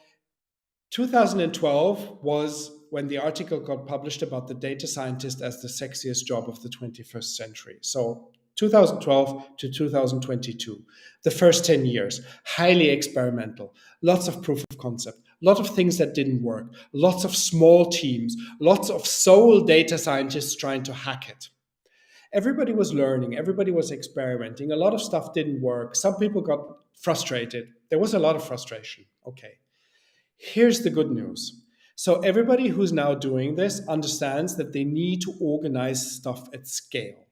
[SPEAKER 1] 2012 was when the article got published about the data scientist as the sexiest job of the 21st century. So 2012 to 2022, the first 10 years, highly experimental, lots of proof of concept, a lot of things that didn't work, lots of small teams, lots of sole data scientists trying to hack it. Everybody was learning, everybody was experimenting, a lot of stuff didn't work. Some people got frustrated. There was a lot of frustration. Okay. Here's the good news. So everybody who's now doing this understands that they need to organize stuff at scale.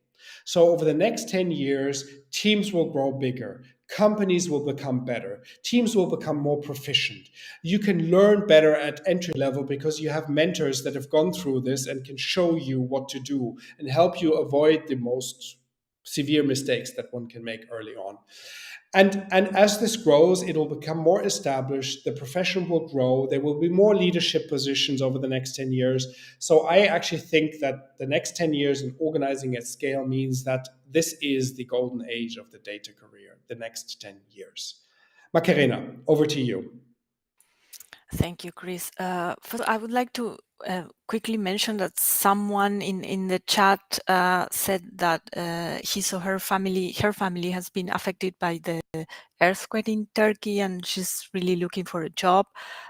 [SPEAKER 1] So over the next 10 years, teams will grow bigger. Companies will become better. Teams will become more proficient. You can learn better at entry level because you have mentors that have gone through this and can show you what to do and help you avoid the most severe mistakes that one can make early on. And as this grows, it will become more established. The profession will grow. There will be more leadership positions over the next 10 years. So I actually think that the next 10 years in organizing at scale means that this is the golden age of the data career, the next 10 years. Macarena, over to you.
[SPEAKER 2] Thank you, Chris. First, I would like to quickly mention that someone in the chat said that his or her family has been affected by the earthquake in Turkey, and she's really looking for a job.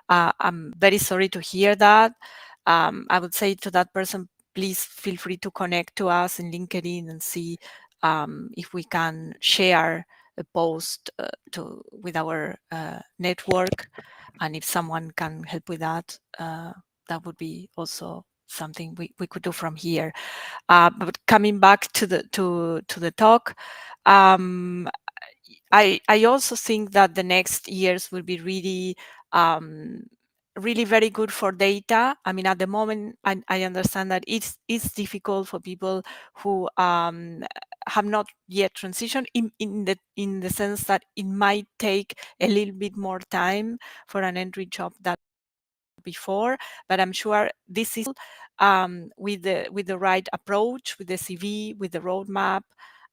[SPEAKER 2] I'm very sorry to hear that. I would say to that person, please feel free to connect to us in LinkedIn and see if we can share a post with our network. And if someone can help with that, that would be also something we could do from here. But coming back to the talk, I also think that the next years will be really very good for data. I mean, at the moment, I understand that it's difficult for people who have not yet transitioned in the sense that it might take a little bit more time for an entry job that before, but I'm sure this is with the right approach, with the CV, with the roadmap,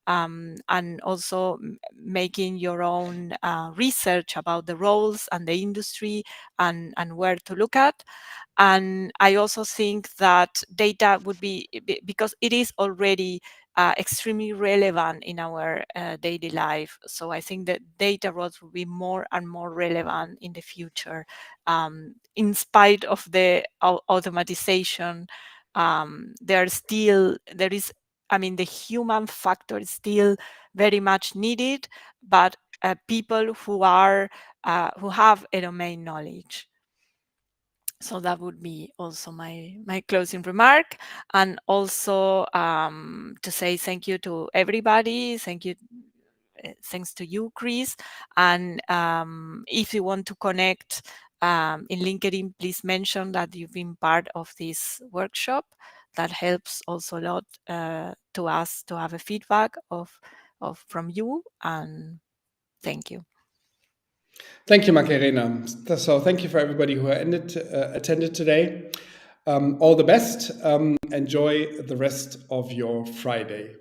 [SPEAKER 2] and also making your own research about the roles and the industry and where to look at. And I also think that data would be, because it is already extremely relevant in our daily life. So I think that data roles will be more and more relevant in the future, in spite of the automatization. There is, I mean, the human factor is still very much needed, but people who have a domain knowledge. So that would be also my closing remark, and also to say thank you to everybody. Thanks to you, Chris. And if you want to connect in LinkedIn, please mention that you've been part of this workshop. That helps also a lot to us to have a feedback from you. And thank you.
[SPEAKER 1] Thank you, Macarena. So thank you for everybody who attended today. All the best. Enjoy the rest of your Friday.